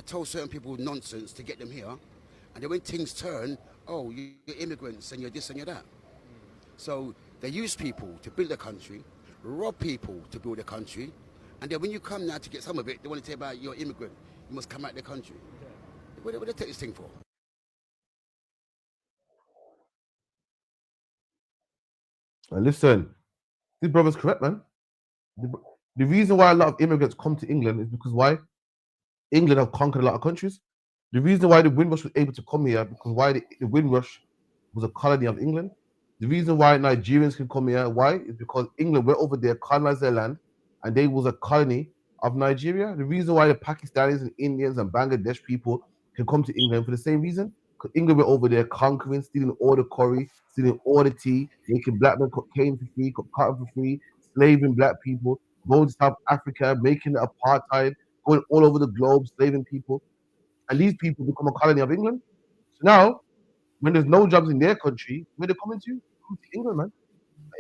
tell certain people nonsense to get them here, and then when things turn, oh, you're immigrants and you're this and you're that. So they use people to build a country, rob people to build a country, and then when you come now to get some of it, they want to tell you about you're immigrant. You must come out of the country. What do they take this thing for? And listen, this brother's correct, man. The reason why a lot of immigrants come to England is because why? England have conquered a lot of countries. The reason why the Windrush was able to come here because why the Windrush was a colony of England. The reason why Nigerians can come here, why? Is because England went over there, colonized their land, and they was a colony of Nigeria. The reason why the Pakistanis and Indians and Bangladesh people can come to England for the same reason. Because England went over there conquering, stealing all the curry, stealing all the tea, making black men cocaine for free, cotton for free, slaving black people, going to South Africa, making it apartheid, going all over the globe, slaving people. And these people become a colony of England. So now, when there's no jobs in their country, where they're coming to? Come to England, man.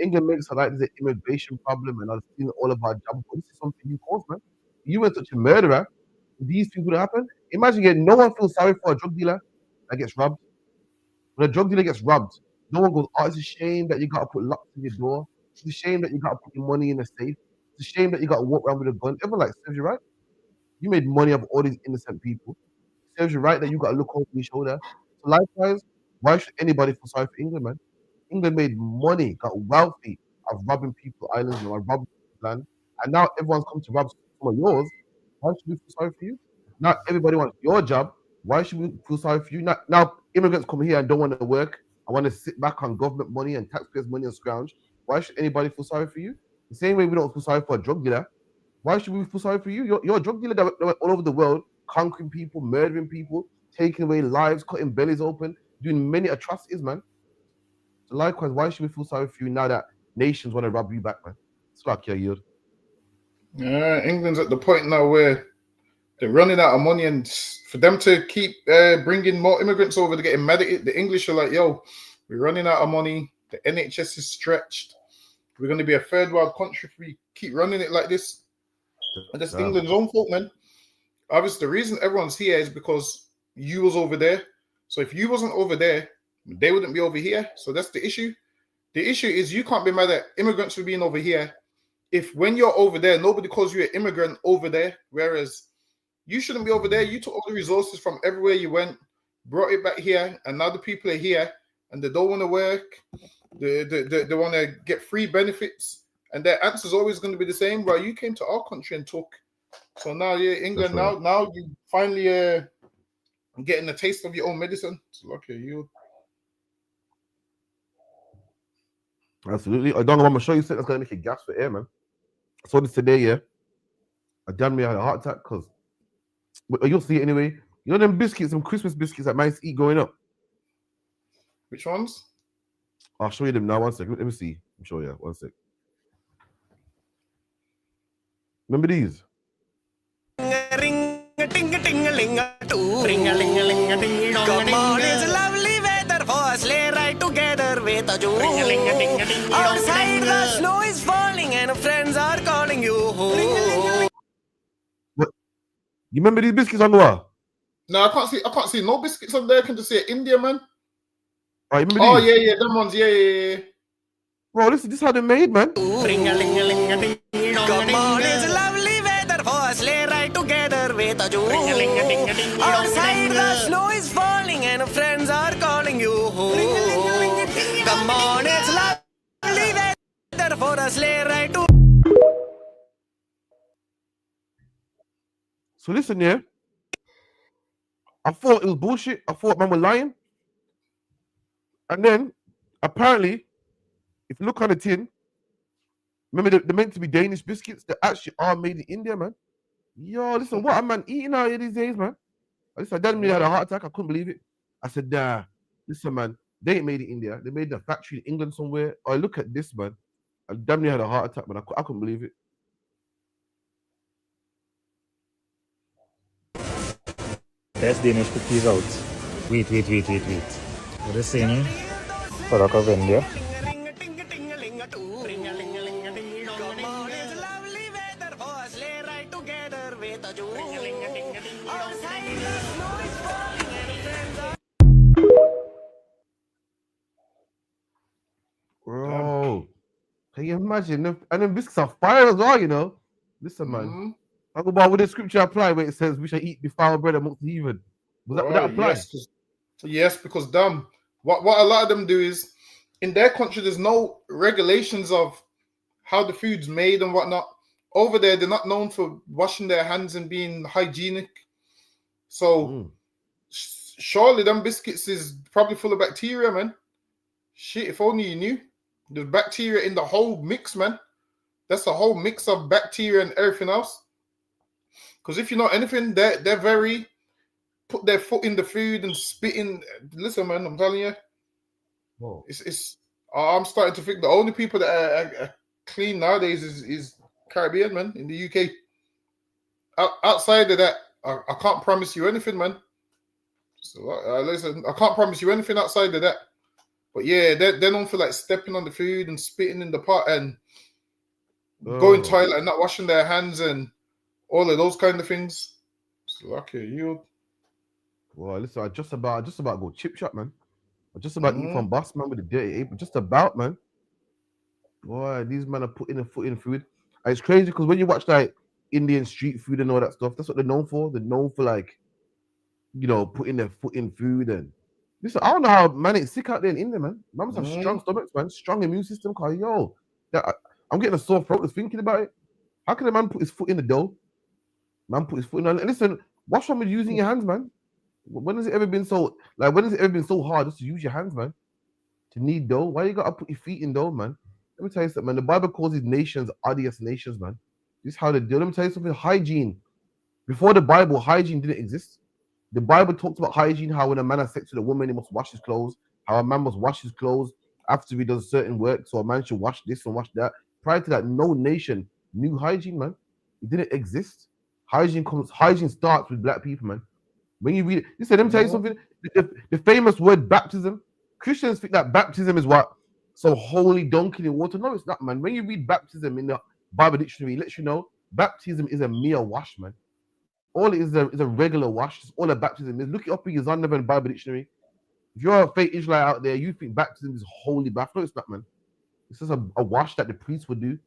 England makes it like there's an immigration problem and I've seen all of our jobs. But this is something you caused, man. You were such a murderer. These things would happen. Imagine no one feels sorry for a drug dealer that gets robbed. When a drug dealer gets robbed, no one goes, oh, it's a shame that you got to put locks in your door. It's a shame that you got to put your money in a safe. It's a shame that you got to walk around with a gun. Everyone serves you right. You made money off all these innocent people. It serves you right that you got to look over your shoulder. So likewise, why should anybody feel sorry for England, man? England made money, got wealthy of robbing people islands, of robbing land, and now everyone's come to rob some of yours. Why should we feel sorry for you? Now everybody wants your job. Why should we feel sorry for you? Now immigrants come here and don't want to work. I want to sit back on government money and taxpayers' money and scrounge. Why should anybody feel sorry for you? The same way we don't feel sorry for a drug dealer. Why should we feel sorry for you? You're a drug dealer that went all over the world, conquering people, murdering people, taking away lives, cutting bellies open, doing many atrocities, man. So likewise, why should we feel sorry for you now that nations want to rob you back, man? It's like your yield. Yeah, England's at the point now where they're running out of money, and for them to keep bringing more immigrants over, they're getting mad at it. The English are like, yo, we're running out of money. The NHS is stretched. We're going to be a third world country if we keep running it like this. And that's England's own fault, man. Obviously, the reason everyone's here is because you was over there. So if you wasn't over there, they wouldn't be over here. So that's the issue. The issue is you can't be mad at immigrants for being over here if when you're over there, nobody calls you an immigrant over there, whereas you shouldn't be over there. You took all the resources from everywhere you went, brought it back here, and now the people are here and they don't want to work. They want to get free benefits, and their answer is always going to be the same. Well, you came to our country and took. So now, yeah, England, right. now you finally getting a taste of your own medicine. So okay, you. Absolutely. I don't know. I'm gonna show you something that's gonna make you gas for air, man. I saw this today, yeah. I damn near had a heart attack because you'll see it anyway. You know them biscuits, some Christmas biscuits that mice eat growing up. Which ones? I'll show you them now. 1 second. Let me see. I'm sure you. 1 sec. Remember these? Come on, it's lovely weather for us, sleigh ride together with a Jew. Outside the snow is falling and friends are calling you home. What? You remember these biscuits on the wall? No, I can't see no biscuits on there. I can just see India, man. Oh, you remember these? Yeah, them ones, yeah. Bro, this is how they're made, man. Come on, it's lovely weather for us, sleigh ride together with a Jew. Outside the snow is falling and friends are calling you home. Come on, it's lovely weather for us, sleigh ride to. So listen, yeah. I thought it was bullshit. I thought man was lying. And then, apparently, if you look on the tin, remember they're meant to be Danish biscuits. They actually are made in India, man. Yo, listen, what a man eating out here these days, man. Listen, I dad had a heart attack. I couldn't believe it. I said, nah, listen, man, they ain't made in India. They made in a factory in England somewhere. Oh, look at this, man. I damn near had a heart attack, man. I couldn't believe it. Test Danish cookies out. Wait. What are they saying? Product of India. Bro, can you imagine? And then biscuits are fire as well, you know. Listen, man. Talk about with the scripture apply where it says we shall eat defiled bread amongst the heathen. Would that apply? Yes, because what a lot of them do is in their country there's no regulations of how the food's made and whatnot. Over there, they're not known for washing their hands and being hygienic. So surely them biscuits is probably full of bacteria, man. Shit, if only you knew. There's bacteria in the whole mix, man. That's a whole mix of bacteria and everything else. Because if you know anything, they're very put their foot in the food and spitting. Listen, man, I'm telling you, it's. I'm starting to think the only people that are clean nowadays is Caribbean, man, in the UK. Outside of that, I can't promise you anything, man. So listen, I can't promise you anything outside of that. But yeah, they're known for like stepping on the food and spitting in the pot and going toilet and not washing their hands and all of those kind of things. So lucky you. Well, listen, I just about go chip shop, man. I just about eat from bus, man, with the dirty apron. Just about, man. Boy, these men are putting a foot in food. And it's crazy because when you watch like Indian street food and all that stuff, that's what they're known for. They're known for like, you know, putting their foot in food and listen. I don't know how man it's sick out there in India, man. Mums have strong stomachs, man, strong immune system. Cause yo, I'm getting a sore throat just thinking about it. How can a man put his foot in the dough? Man put his foot in. And listen, what's wrong with using your hands, man? When has it ever been so hard just to use your hands, man? To knead dough? Why you gotta put your feet in dough, man? Let me tell you something, man. The Bible calls these nations odious nations, man. This is how they do. Let me tell you something. Hygiene. Before the Bible, hygiene didn't exist. The Bible talks about hygiene, how when a man has sex with a woman, he must wash his clothes, how a man must wash his clothes after he does certain work, so a man should wash this and wash that. Prior to that, no nation knew hygiene, man. It didn't exist. Hygiene starts with black people, man. When you read it, listen, let me tell you something. The famous word baptism, Christians think that baptism is what? Some holy dunking in water. No, it's not, man. When you read baptism in the Bible dictionary, it lets you know baptism is a mere wash, man. All it is a regular wash. It's all a baptism is. Look it up in your Zondervan Bible dictionary. If you're a fake Israelite out there, you think baptism is holy bath. No, it's not, man. It's just a wash that the priest would do.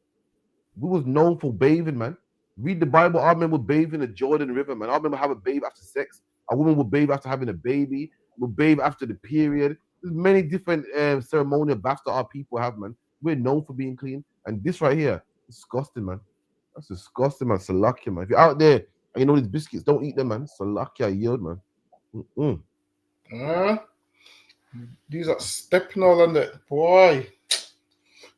We was known for bathing, man. Read the Bible. I remember bathing in the Jordan River, man. I remember having a bath after sex. A woman would bathe after having a baby. Would bathe after the period. There's many different ceremonial baths that our people have, man. We're known for being clean. And this right here, disgusting, man. That's disgusting, man. Salakia, man. If you're out there and you know these biscuits, don't eat them, man. Salakia, yield, man. These are stepping all on that. Boy.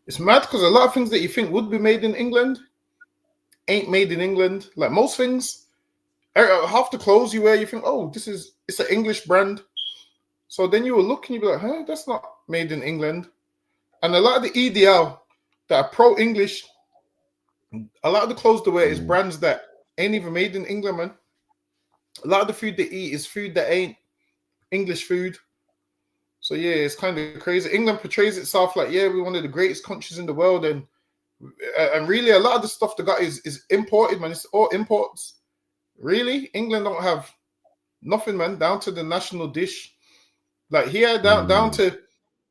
It's mad because a lot of things that you think would be made in England ain't made in England. Like most things, half the clothes you wear, you think, oh, it's an English brand. So then you will look and you'll be like, huh, that's not made in England. And a lot of the EDL that are pro-English, a lot of the clothes they wear is brands that ain't even made in England, man. A lot of the food they eat is food that ain't English food. So yeah, it's kind of crazy. England portrays itself like, yeah, we're one of the greatest countries in the world, and really a lot of the stuff they got is imported, man. It's all imports. Really, England don't have nothing, man. Down to the national dish, like here, down to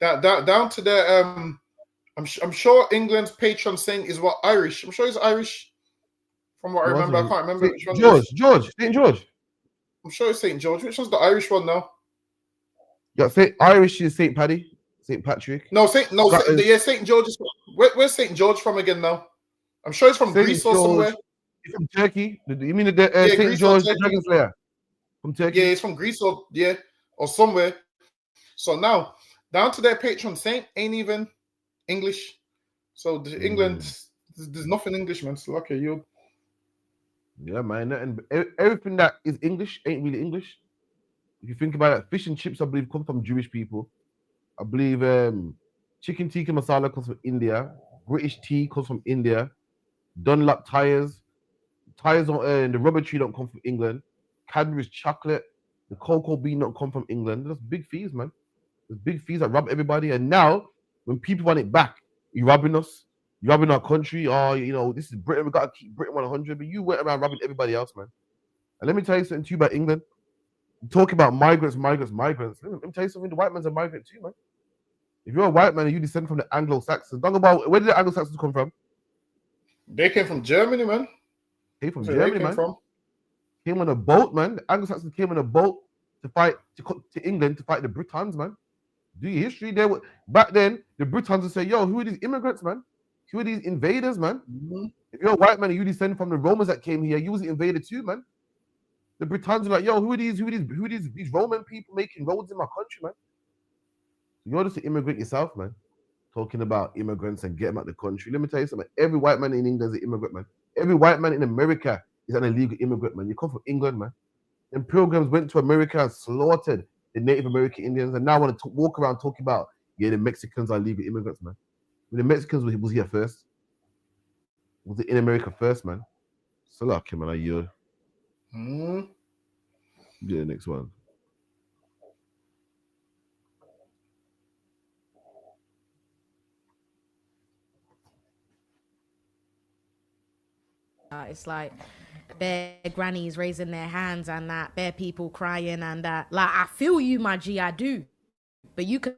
their I'm sure England's patron saint is what, Irish. I'm sure it's Irish, from what I remember. I can't remember which one. St. George. I'm sure it's St. George. Which one's the Irish one now? Yeah, Irish is St. Paddy, St. Patrick. St. George is. Where's St. George from again now? I'm sure it's from Greece or somewhere. It's from Turkey. You mean the St. George Dragon Slayer? From Turkey? Yeah, it's from Greece or somewhere. So now, down to their patron saint ain't even English. So England, there's nothing English, man. So lucky you. Yeah, man. And everything that is English ain't really English. If you think about it, fish and chips, I believe, come from Jewish people. I believe chicken tikka masala comes from India. British tea comes from India. Dunlop tires on the rubber tree don't come from England. Cadbury's chocolate, the cocoa bean don't come from England. There's big fees, man. There's big fees that rob everybody. And now, when people want it back, you're robbing us. You're robbing our country. Oh, you know, this is Britain. We got to keep Britain 100. But you went around robbing everybody else, man. And let me tell you something to you about England. Talk about migrants. Let me tell you something. The white man's a migrant too, man. If you're a white man and you descend from the Anglo-Saxons, talk about where did the Anglo-Saxons come from? They came from Germany, man. Came from Germany, man. Came on a boat, man. The Anglo-Saxons came on a boat to fight to England to fight the Britons, man. Do your history there. Back then, the Britons would say, "Yo, who are these immigrants, man? Who are these invaders, man?" If you're a white man and you descend from the Romans that came here, you was an invader too, man. The Britons are like, yo, who are these Roman people making roads in my country, man? You're just an immigrant yourself, man. Talking about immigrants and get them out the country. Let me tell you something. Every white man in England is an immigrant, man. Every white man in America is an illegal immigrant, man. You come from England, man. And pilgrims went to America and slaughtered the Native American Indians, and now want to walk around talking about, yeah, the Mexicans are illegal immigrants, man. When the Mexicans was here first. Was it in America first, man? So lucky, man. You. Yeah, the next one. It's like bare grannies raising their hands and that, bare people crying and that. Like, I feel you, my G, I do. But you could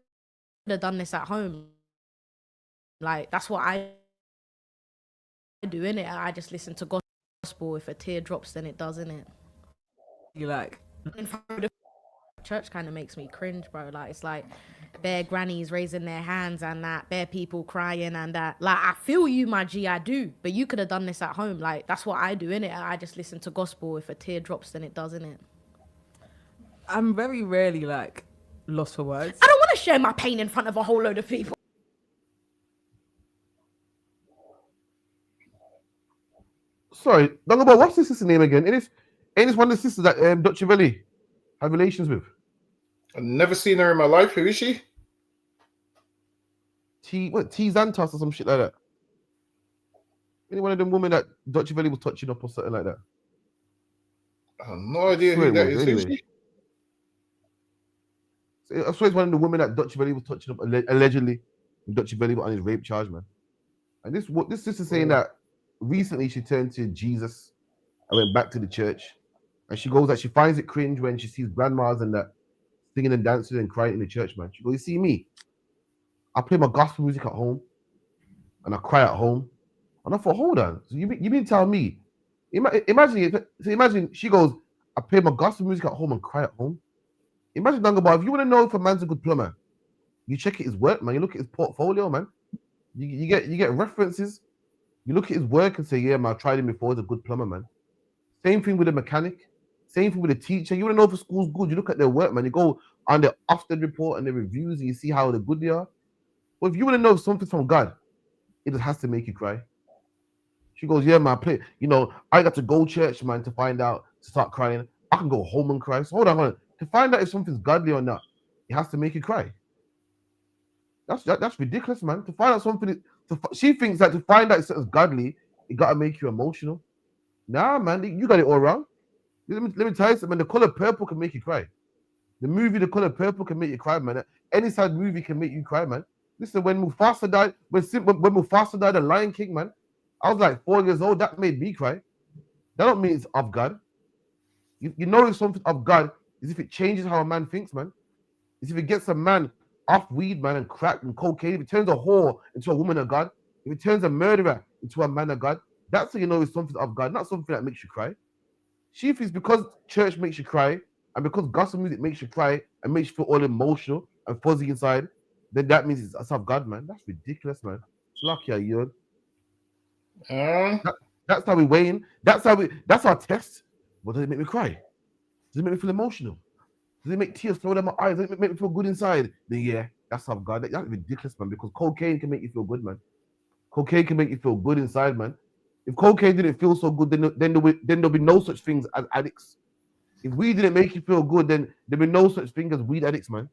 have done this at home. Like, that's what I do, innit? I just listen to gospel. If a tear drops, then it does, innit? You like... Church kind of makes me cringe, bro. Like, it's like bare grannies raising their hands and that, bare people crying and that. Like, I feel you, my G, I do. But you could have done this at home. Like, that's what I do, innit? I just listen to gospel. If a tear drops, then it does, innit? I'm very rarely, like, lost for words. I don't want to share my pain in front of a whole load of people. Sorry, Dungaba, what's the sister's name again? Ain't this one of the sisters that Dutch Valley have relations with? I've never seen her in my life. Who is she? T Xantos or some shit like that. Any one of them women that Dutch Valley was touching up or something like that. I have no idea who that is. Anyway. I swear it's one of the women that Dutch Valley was touching up allegedly. Dutch Valley was on his rape charge, man. And this sister saying that recently she turned to Jesus and went back to the church. And she goes that she finds it cringe when she sees grandmas and that singing and dancing and crying in the church, man. She goes, you see me? I play my gospel music at home and I cry at home. And I thought, hold on. So you mean tell me? Imagine she goes, I play my gospel music at home and cry at home. Imagine, Dungaba, if you want to know if a man's a good plumber, you check at his work, man. You look at his portfolio, man. You get references. You look at his work and say, yeah, man, I tried him before. He's a good plumber, man. Same thing with a mechanic. Same thing with a teacher. You want to know if a school's good. You look at their work, man. You go on their Ofsted report and their reviews and you see how good they are. But if you want to know if something's from God, it just has to make you cry. She goes, yeah, man, I got to go church, man, to find out, to start crying. I can go home and cry. So hold on. To find out if something's godly or not, it has to make you cry. That's ridiculous, man. To find out something, she thinks that to find out if something's godly, it got to make you emotional. Nah, man, you got it all wrong. Let me tell you something, man. The color purple can make you cry. The movie The Color Purple can make you cry, man. Any sad movie can make you cry, man. Listen, when Mufasa died, when Mufasa died, the Lion King, man, I was like 4 years old. That made me cry. That don't mean it's of God. You know if something's of God is if it changes how a man thinks, man. It's if it gets a man off weed, man, and crack and cocaine. If it turns a whore into a woman of God, if it turns a murderer into a man of God, that's how you know it's something of God, not something that makes you cry. She thinks because church makes you cry and because gospel music makes you cry and makes you feel all emotional and fuzzy inside, then that means it's of God, man. That's ridiculous, man. Lucky are you. That's how we weigh in. That's our test. What does it make me cry? Does it make me feel emotional? Does it make tears flow down my eyes? Does it make me feel good inside? Then yeah, that's of God. That's ridiculous, man, because cocaine can make you feel good, man. Cocaine can make you feel good inside, man. If cocaine didn't feel so good, then there'll be no such things as addicts. If weed didn't make you feel good, then there'll be no such thing as weed addicts, man.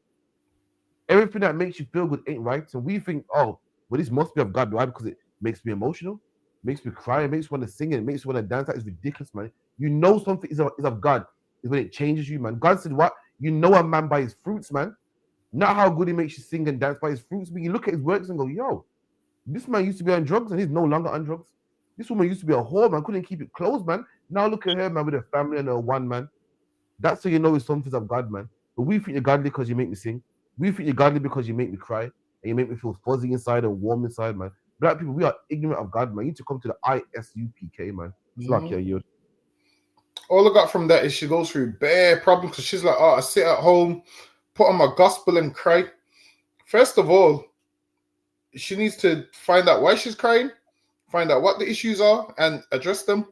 Everything that makes you feel good ain't right. So we think, oh, well, this must be of God. Why? Because it makes me emotional, makes me cry, it makes me want to sing, it makes me want to dance. That is ridiculous, man. You know something is of God is when it changes you, man. God said, what? You know a man by his fruits, man. Not how good he makes you sing and dance, by his fruits. But you look at his works and go, yo, this man used to be on drugs and he's no longer on drugs. This woman used to be a whore, man. Couldn't keep it closed, man. Now look at her, man, with a family and a one, man. That's how you know it's something of God, man. But we think you're godly because you make me sing. We think you're godly because you make me cry and you make me feel fuzzy inside and warm inside, man. Black people, we are ignorant of God, man. You need to come to the ISUPK, man. It's like you. All I got from that is she goes through bare problems because she's like, oh, I sit at home, put on my gospel and cry. First of all, she needs to find out why she's crying, find out what the issues are and address them.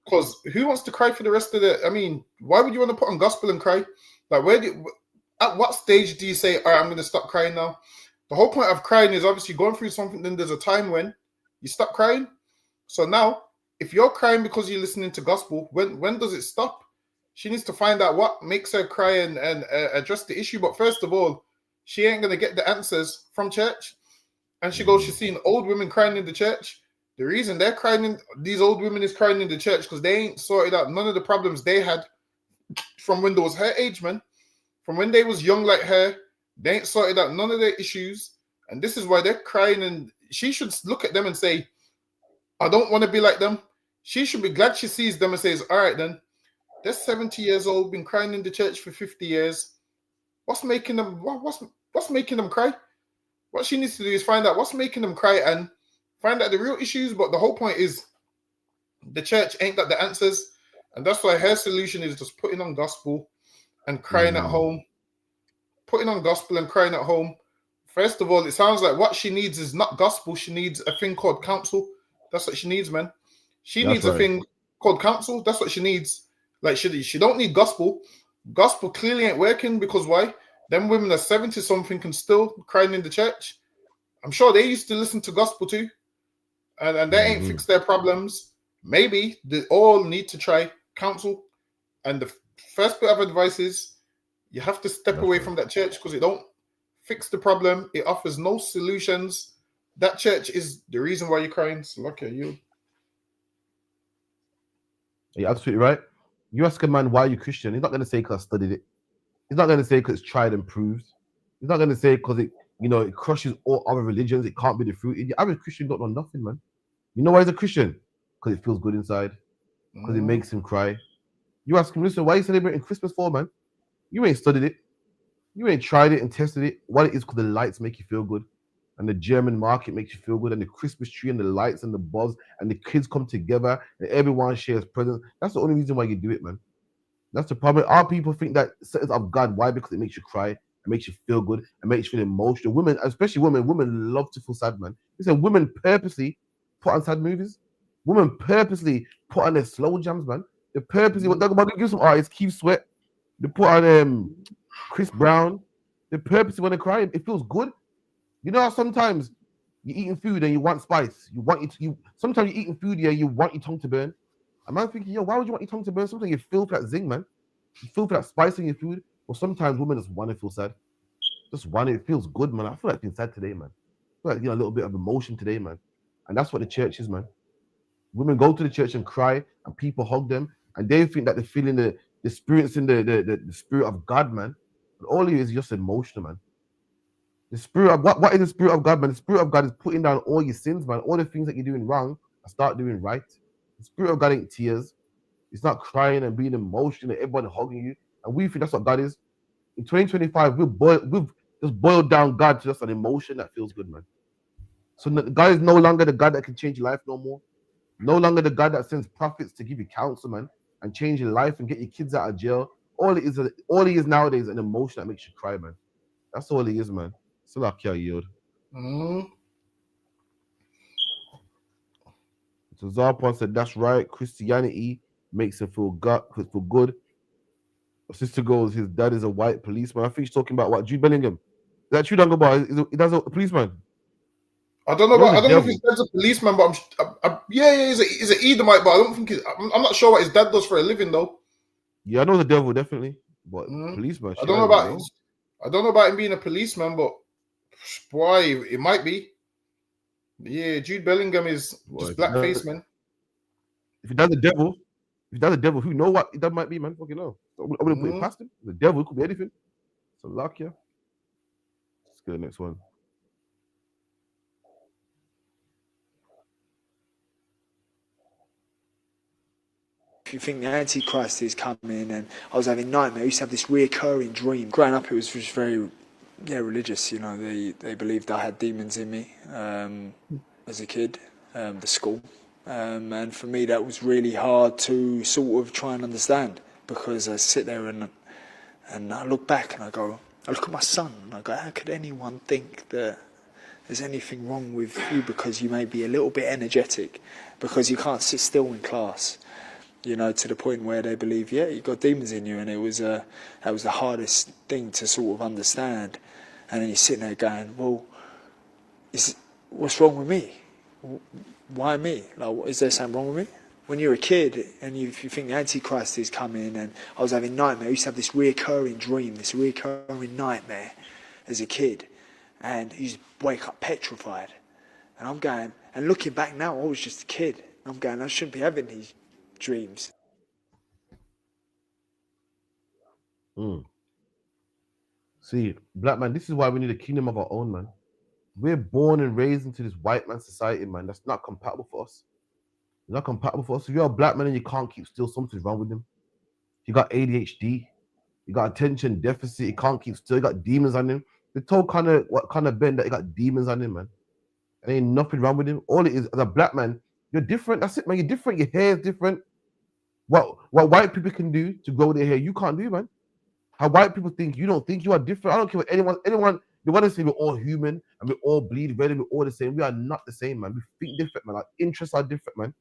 Because who wants to cry for the rest of the, why would you want to put on gospel and cry? Like, at what stage do you say, all right, I'm going to stop crying now? The whole point of crying is obviously going through something, then there's a time when you stop crying. So now, if you're crying because you're listening to gospel, when does it stop? She needs to find out what makes her cry and address the issue. But first of all, she ain't going to get the answers from church. And she's seeing old women crying in the church. The reason they're crying, these old women is crying in the church because they ain't sorted out none of the problems they had from when they was her age, man. From when they was young like her, they ain't sorted out none of their issues. And this is why they're crying. And she should look at them and say, I don't want to be like them. She should be glad she sees them and says, all right, then. They're 70 years old, been crying in the church for 50 years. What's making them cry? What she needs to do is find out what's making them cry and find out the real issues. But the whole point is the church ain't got the answers. And that's why her solution is just putting on gospel and crying at home. Putting on gospel and crying at home. First of all, it sounds like what she needs is not gospel. She needs a thing called counsel. That's what she needs, man. She needs a thing called counsel. That's what she needs. Like, she don't need gospel. Gospel clearly ain't working because why? Them women are 70-something and still crying in the church. I'm sure they used to listen to gospel too. And they ain't fixed their problems. Maybe they all need to try counsel. And the first bit of advice is you have to step away from that church because it don't fix the problem. It offers no solutions. That church is the reason why you're crying. So look at you. You're absolutely right. You ask a man why you're Christian, he's not going to say because I studied it. He's not going to say because it's tried and proved. He's not going to say because it crushes all other religions. It can't be the fruit. The average Christian don't know nothing, man. You know why he's a Christian? Because it feels good inside. Because it makes him cry. You ask him, listen, why are you celebrating Christmas for, man? You ain't studied it. You ain't tried it and tested it. What it is because the lights make you feel good. And the German market makes you feel good. And the Christmas tree and the lights and the buzz. And the kids come together. And everyone shares presents. That's the only reason why you do it, man. That's the problem. Our people think that sentence of God. Why? Because it makes you cry. It makes you feel good. It makes you feel emotional. Women, especially women love to feel sad, man. Listen, women purposely put on sad movies. Women purposely put on their slow jams, man. They purposely, what give some artists, Keith Sweat. They put on Chris Brown. They purposely want to cry. It feels good. You know how sometimes you're eating food and you want spice. Sometimes you're eating food, you want your tongue to burn. A man thinking, why would you want your tongue to burn? Sometimes you feel for that zing, man. You feel for that spice in your food. Or sometimes women just want to feel sad. Just want it. It feels good, man. I feel like being sad today, man. I feel like, a little bit of emotion today, man. And that's what the church is, man. Women go to the church and cry, and people hug them, and they think that they're feeling the spirits in the spirit of God, man. But all it is just emotional, man. The spirit of what is the spirit of God, man? The spirit of God is putting down all your sins, man. All the things that you're doing wrong, and start doing right. The spirit of God ain't tears. It's not crying and being emotional and everybody hugging you. And we think that's what God is. In 2025, we've just boiled down God to just an emotion that feels good, man. So God is no longer the God that can change your life no more. No longer the God that sends prophets to give you counsel, man, and change your life and get your kids out of jail. All he is nowadays is an emotion that makes you cry, man. That's all he is, man. So like yield. So Zarpon said, that's right. Christianity makes him feel good. Sister goes, his dad is a white policeman. I think she's talking about what? Jude Bellingham. Is that true, Dunga Boy? Is a policeman? I don't know if his dad's a policeman, but he's an Edomite, but I don't think I'm not sure what his dad does for a living though. Yeah, I know the devil definitely, but policeman. I don't know about him being a policeman, but boy, it might be. Yeah, Jude Bellingham is just blackface, man. If he does the devil, who know what that might be, man? Fucking know. I wouldn't put it past him. The devil, it could be anything. So luck, yeah. Let's go to the next one. If you think the Antichrist is coming, and I was having nightmares, I used to have this reoccurring dream. Growing up, it was just very, religious. They believed I had demons in me as a kid. The school, and for me, that was really hard to sort of try and understand, because I sit there and I look back and I look at my son and I go, how could anyone think that there's anything wrong with you because you may be a little bit energetic, because you can't sit still in class? you know, to the point where they believe, yeah, you got demons in you, and that was the hardest thing to sort of understand. And then you're sitting there going, well, what's wrong with me? Why me? Like, is there something wrong with me? When you're a kid and you think the Antichrist is coming, and I was having nightmares, I used to have this reoccurring dream, this reoccurring nightmare as a kid, and you just wake up petrified. And I'm going, and looking back now, I was just a kid. I'm going, I shouldn't be having these dreams. See, black man, this is why we need a kingdom of our own, man. We're born and raised into this white man society, man. That's not compatible for us. It's not compatible for us. If you're a black man and you can't keep still, something's wrong with him. You got ADHD, you got attention deficit, you can't keep still, you got demons on him. They told what kind of Ben that he got demons on him, man. And ain't nothing wrong with him. All it is, as a black man, you're different. That's it, man. You're different. Your hair is different. What white people can do to grow their hair, you can't do, man. How white people think, you don't think you are different. I don't care what anyone, they want to say we're all human and we all bleed red and we're all the same. We are not the same, man. We think different, man. Our interests are different, man.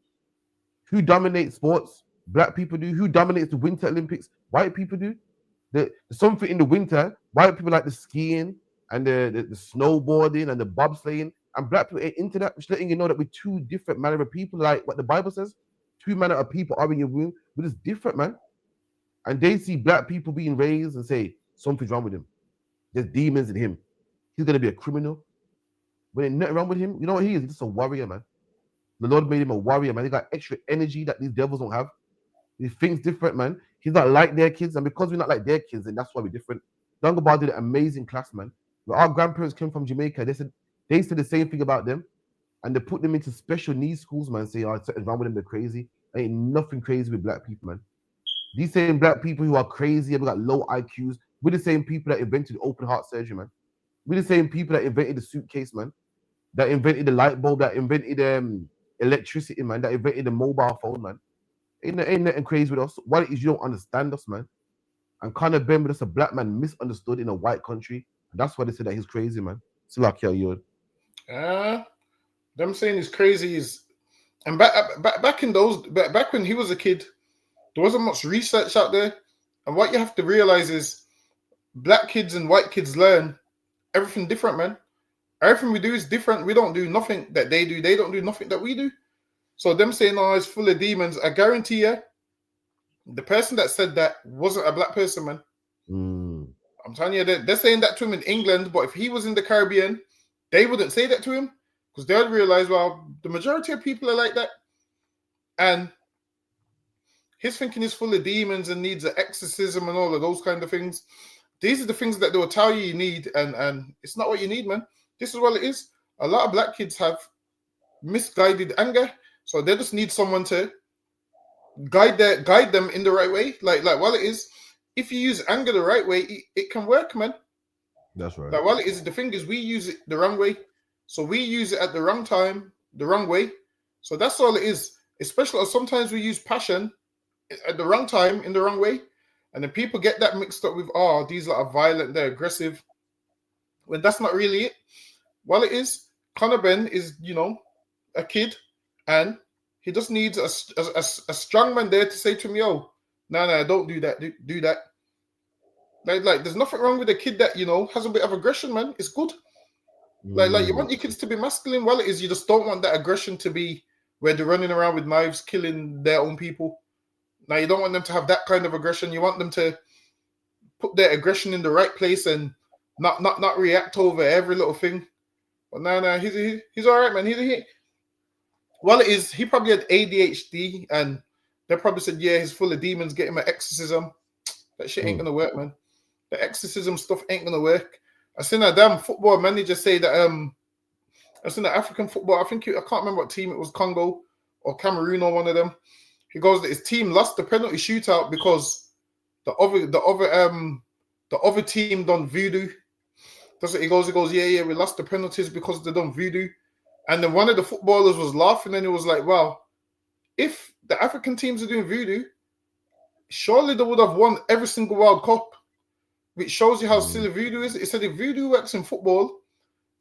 Who dominates sports? Black people do. Who dominates the Winter Olympics? White people do. There's something in the winter. White people like the skiing and the snowboarding and the bobsleighing. And black people ain't into that. Just letting you know that we're two different manner of people. Like what the Bible says, two manner of people are in your womb. We're just different, man. And they see black people being raised and say, something's wrong with him. There's demons in him. He's going to be a criminal. When there's nothing wrong with him, you know what he is? He's just a warrior, man. The Lord made him a warrior, man. He got extra energy that these devils don't have. He thinks different, man. He's not like their kids. And because we're not like their kids, and that's why we're different. Dungabar did an amazing class, man. When our grandparents came from Jamaica, they said the same thing about them. And they put them into special needs schools, man. Say, oh, something's wrong with them, they're crazy. Ain't nothing crazy with black people, man. These same black people who are crazy and got low IQs, we're the same people that invented open heart surgery, man. We're the same people that invented the suitcase, man. That invented the light bulb, that invented electricity, man. That invented the mobile phone, man. Ain't nothing crazy with us. What it is, you don't understand us, man. And Conor Ben, just a black man misunderstood in a white country. And that's why they said that he's crazy, man. It's like, yo. Them saying he's crazy is, and back in those, back when he was a kid, there wasn't much research out there. And what you have to realize is black kids and white kids learn everything different, man. Everything we do is different. We don't do nothing that they do. They don't do nothing that we do. So them saying, oh, it's full of demons, I guarantee you, the person that said that wasn't a black person, man. I'm telling you, they're saying that to him in England, but if he was in the Caribbean, they wouldn't say that to him because they'll realize, well, the majority of people are like that. And his thinking is full of demons and needs an exorcism and all of those kind of things. These are the things that they will tell you need, and it's not what you need, man. This is what it is. A lot of black kids have misguided anger, so they just need someone to guide them in the right way. Like while it is, if you use anger the right way, it can work, man. That's right. Like while it is, the thing is, we use it the wrong way, so we use it at the wrong time, the wrong way. So that's all it is. Especially sometimes we use passion at the wrong time in the wrong way, and then people get that mixed up with, oh, these are violent, they're aggressive, when that's not really it. While it is, Conor Ben is, a kid, and he just needs a strong man there to say to him, yo, no, don't do that, do that. Like there's nothing wrong with a kid that, has a bit of aggression, man. It's good. Like you want your kids to be masculine. While it is, you just don't want that aggression to be where they're running around with knives, killing their own people. Now, you don't want them to have that kind of aggression. You want them to put their aggression in the right place and not react over every little thing. But no, he's all right, man. Well, it is, he probably had ADHD, and they probably said, yeah, he's full of demons, get him an exorcism. That shit ain't going to work, man. The exorcism stuff ain't going to work. I seen a damn football manager say that, I seen the African football, I can't remember what team it was, Congo or Cameroon or one of them. He goes that his team lost the penalty shootout because the other team done voodoo. That's what he goes, yeah, we lost the penalties because they done voodoo. And then one of the footballers was laughing, and he was like, well, if the African teams are doing voodoo, surely they would have won every single World Cup, which shows you how silly voodoo is. He said if voodoo works in football,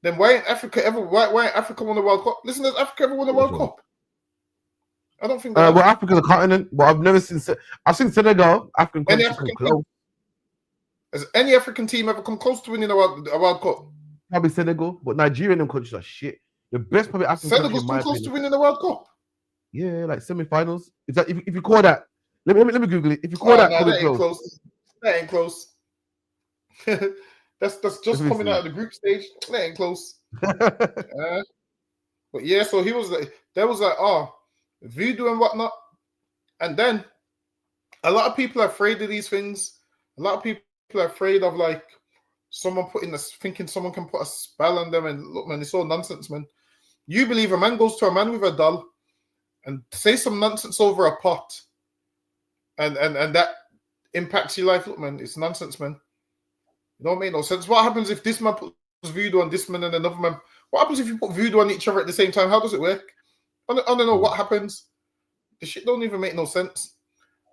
then why ain't Africa why ain't Africa won the World Cup? Listen, has Africa ever won the World Cup? I don't think they Well, have. Africa's a continent, but I've never seen. I've seen Senegal, African Any country, come African close. team? Has any African team ever come close to winning a World Cup? Probably Senegal, but Nigeria and them countries are shit. The best probably African country, Senegal's in my come close to opinion. winning the World Cup. Yeah, like semi-finals. Is that if you call that? Let me Google it. If you call Oh, that no, coming that ain't close, close. That ain't close. that's just coming out of the group stage. That ain't close. But yeah, so he was like, there was like, voodoo and whatnot. And then a lot of people are afraid of these things. A lot of people are afraid of like someone thinking someone can put a spell on them. And look, man, it's all nonsense, man. You believe a man goes to a man with a doll and say some nonsense over a pot, and that impacts your life. Look, man, it's nonsense, man. It don't make no sense. What happens if this man puts voodoo on this man and another man? What happens if you put voodoo on each other at the same time? How does it work? I don't know what happens. The shit don't even make no sense.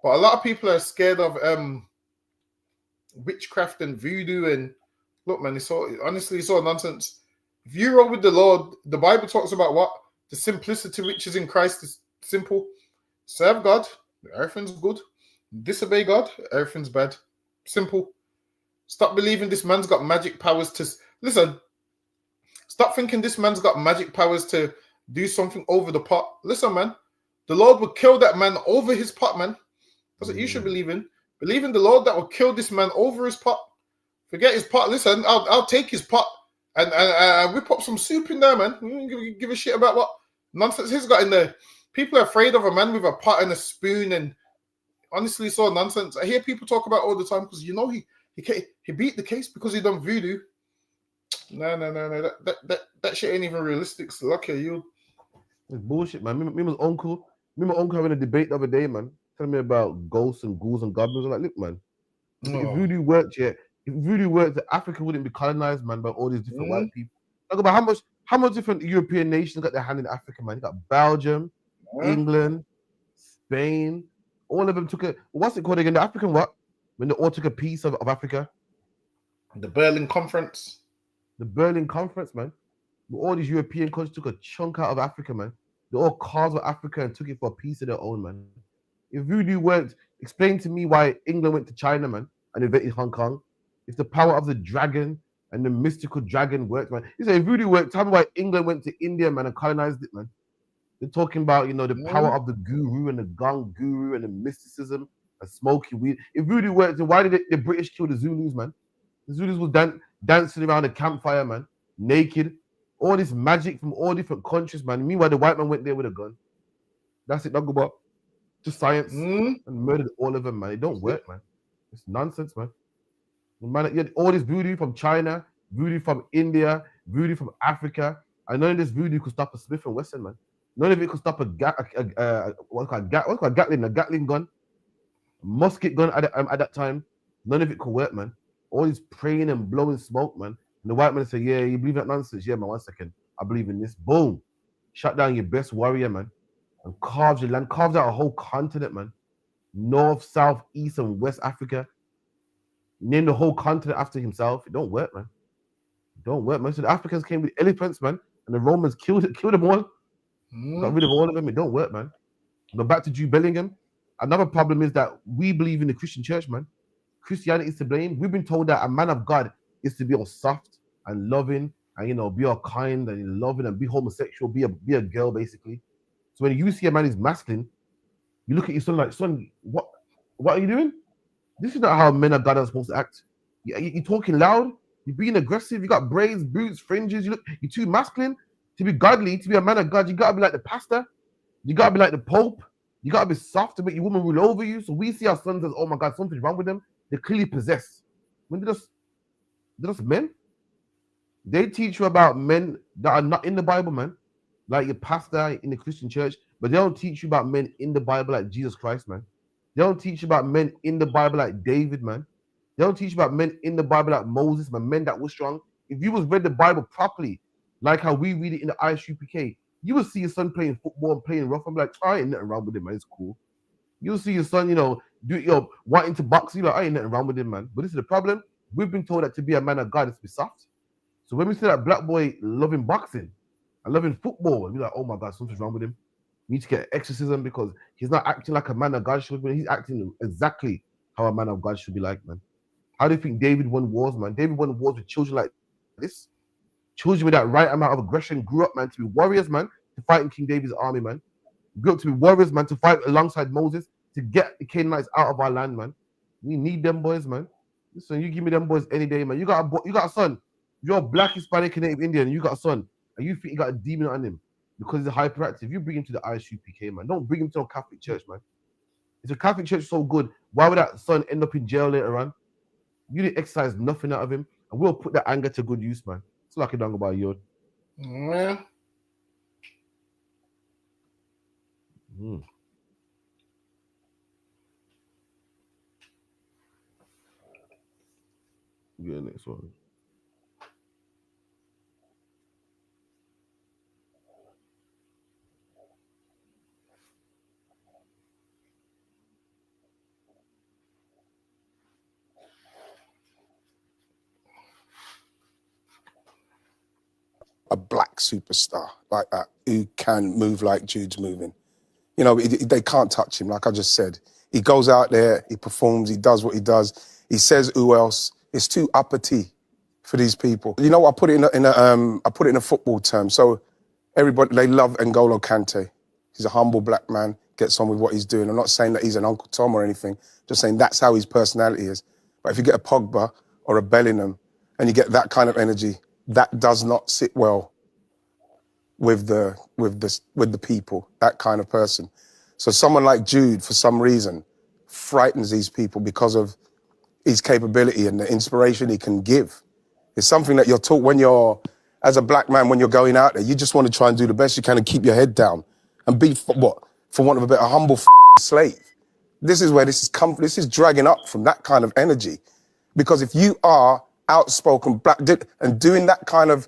But a lot of people are scared of witchcraft and voodoo. And look, man, it's all nonsense. If you roll with the Lord, the Bible talks about what? The simplicity which is in Christ is simple. Serve God, everything's good. Disobey God, everything's bad. Simple. Stop believing this man's got magic powers to... Listen, stop thinking this man's got magic powers to do something over the pot. Listen, man, the Lord will kill that man over his pot, man. That's what you should believe in. Believe in the Lord that will kill this man over his pot. Forget his pot. Listen, I'll take his pot and whip up some soup in there, man. You don't give a shit about what nonsense he's got in there. People are afraid of a man with a pot and a spoon, and honestly, it's all nonsense. I hear people talk about it all the time because he beat the case because he done voodoo. No. That shit ain't even realistic. So lucky you. It's bullshit, man. Me and my uncle having a debate the other day, man, telling me about ghosts and ghouls and goblins. I'm like, look, man, if voodoo worked, if voodoo worked, Africa wouldn't be colonized, man, by all these different white people. Talk about how much different European nations got their hand in Africa, man. You got Belgium, England, Spain, all of them took what's it called again? The African what? When they all took a piece of Africa. The Berlin Conference. The Berlin Conference, man. All these European countries took a chunk out of Africa, man. They all carved with Africa and took it for a piece of their own, man. If voodoo worked, explain to me why England went to China, man, and invented Hong Kong. If the power of the dragon and the mystical dragon worked, man. You say if voodoo worked, tell me why England went to India, man, and colonized it, man. They're talking about, the power of the guru and the gong guru and the mysticism and smoking weed. If voodoo worked, then why did the British kill the Zulus, man? The Zulus was dancing around a campfire, man, naked. All this magic from all different countries, man. Meanwhile, the white man went there with a gun. That's it, not go about. Just science and murdered all of them, man. It don't work, man. It's nonsense, man. Man, all this voodoo from China, voodoo from India, voodoo from Africa, and none of this voodoo could stop a Smith & Wesson, man. None of it could stop a Gatling gun, a musket gun at that time. None of it could work, man. All this praying and blowing smoke, man. And the white man say, yeah, you believe that nonsense? Yeah, man, 1 second. I believe in this. Boom. Shut down your best warrior, man. And carves your land, carves out a whole continent, man. North, South, East, and West Africa. Name the whole continent after himself. It don't work, man. It don't work, man. So the Africans came with elephants, man. And the Romans killed them all. Got rid of all of them. It don't work, man. But back to Jude Bellingham. Another problem is that we believe in the Christian church, man. Christianity is to blame. We've been told that a man of God is to be all soft and loving and be all kind and loving and be homosexual, be a girl, basically. So when you see a man is masculine, you look at your son like, son, what are you doing? This is not how men of God are supposed to act. You're talking loud, you're being aggressive, you got braids, boots, fringes, you're too masculine to be godly, to be a man of God. You gotta be like the pastor, you gotta be like the Pope, you gotta be soft to make your woman rule over you. So we see our sons as, oh my God, something's wrong with them. They're clearly possessed. When they're just men. They teach you about men that are not in the Bible, man. Like your pastor in the Christian church, but they don't teach you about men in the Bible like Jesus Christ, man. They don't teach you about men in the Bible like David, man. They don't teach you about men in the Bible like Moses, man, men that were strong. If you was read the Bible properly, like how we read it in the ISUPK, you will see your son playing football and playing rough. I'm like, I ain't nothing wrong with him, man. It's cool. You'll see your son, wanting to box. You're like, I ain't nothing wrong with him, man. But this is the problem. We've been told that to be a man of God is to be soft. So when we see that black boy loving boxing and loving football, we're like, oh my God, something's wrong with him. We need to get exorcism because he's not acting like a man of God should be. He's acting exactly how a man of God should be like, man. How do you think David won wars, man? David won wars with children like this. Children with that right amount of aggression grew up, man, to be warriors, man, to fight in King David's army, man. Grew up to be warriors, man, to fight alongside Moses to get the Canaanites out of our land, man. We need them boys, man. Listen, you give me them boys any day, man. You got a son. You're black, Hispanic, and Native Indian. You got a son, and you think you got a demon on him because he's hyperactive. You bring him to the ISUPK, man. Don't bring him to a Catholic church, man. If the Catholic church so good, why would that son end up in jail later on? You didn't exercise nothing out of him, and we'll put that anger to good use, man. It's like a dong about you. Yeah. Yeah, next one. A black superstar like that who can move like Jude's moving. You know, they can't touch him, like I just said. He goes out there, he performs, he does what he does. He says, who else? It's too uppity for these people. You know, I put it in a football term. So everybody, they love N'Golo Kante. He's a humble black man, gets on with what he's doing. I'm not saying that he's an Uncle Tom or anything, just saying that's how his personality is. But if you get a Pogba or a Bellingham and you get that kind of energy, that does not sit well with the people, that kind of person. So someone like Jude, for some reason, frightens these people because of his capability and the inspiration he can give. It's something that you're taught when you're, as a black man, when you're going out there, you just want to try and do the best you can and keep your head down and be, for want of a bit, a humble slave. This is where this is dragging up from that kind of energy. Because if you are outspoken black and doing that kind of,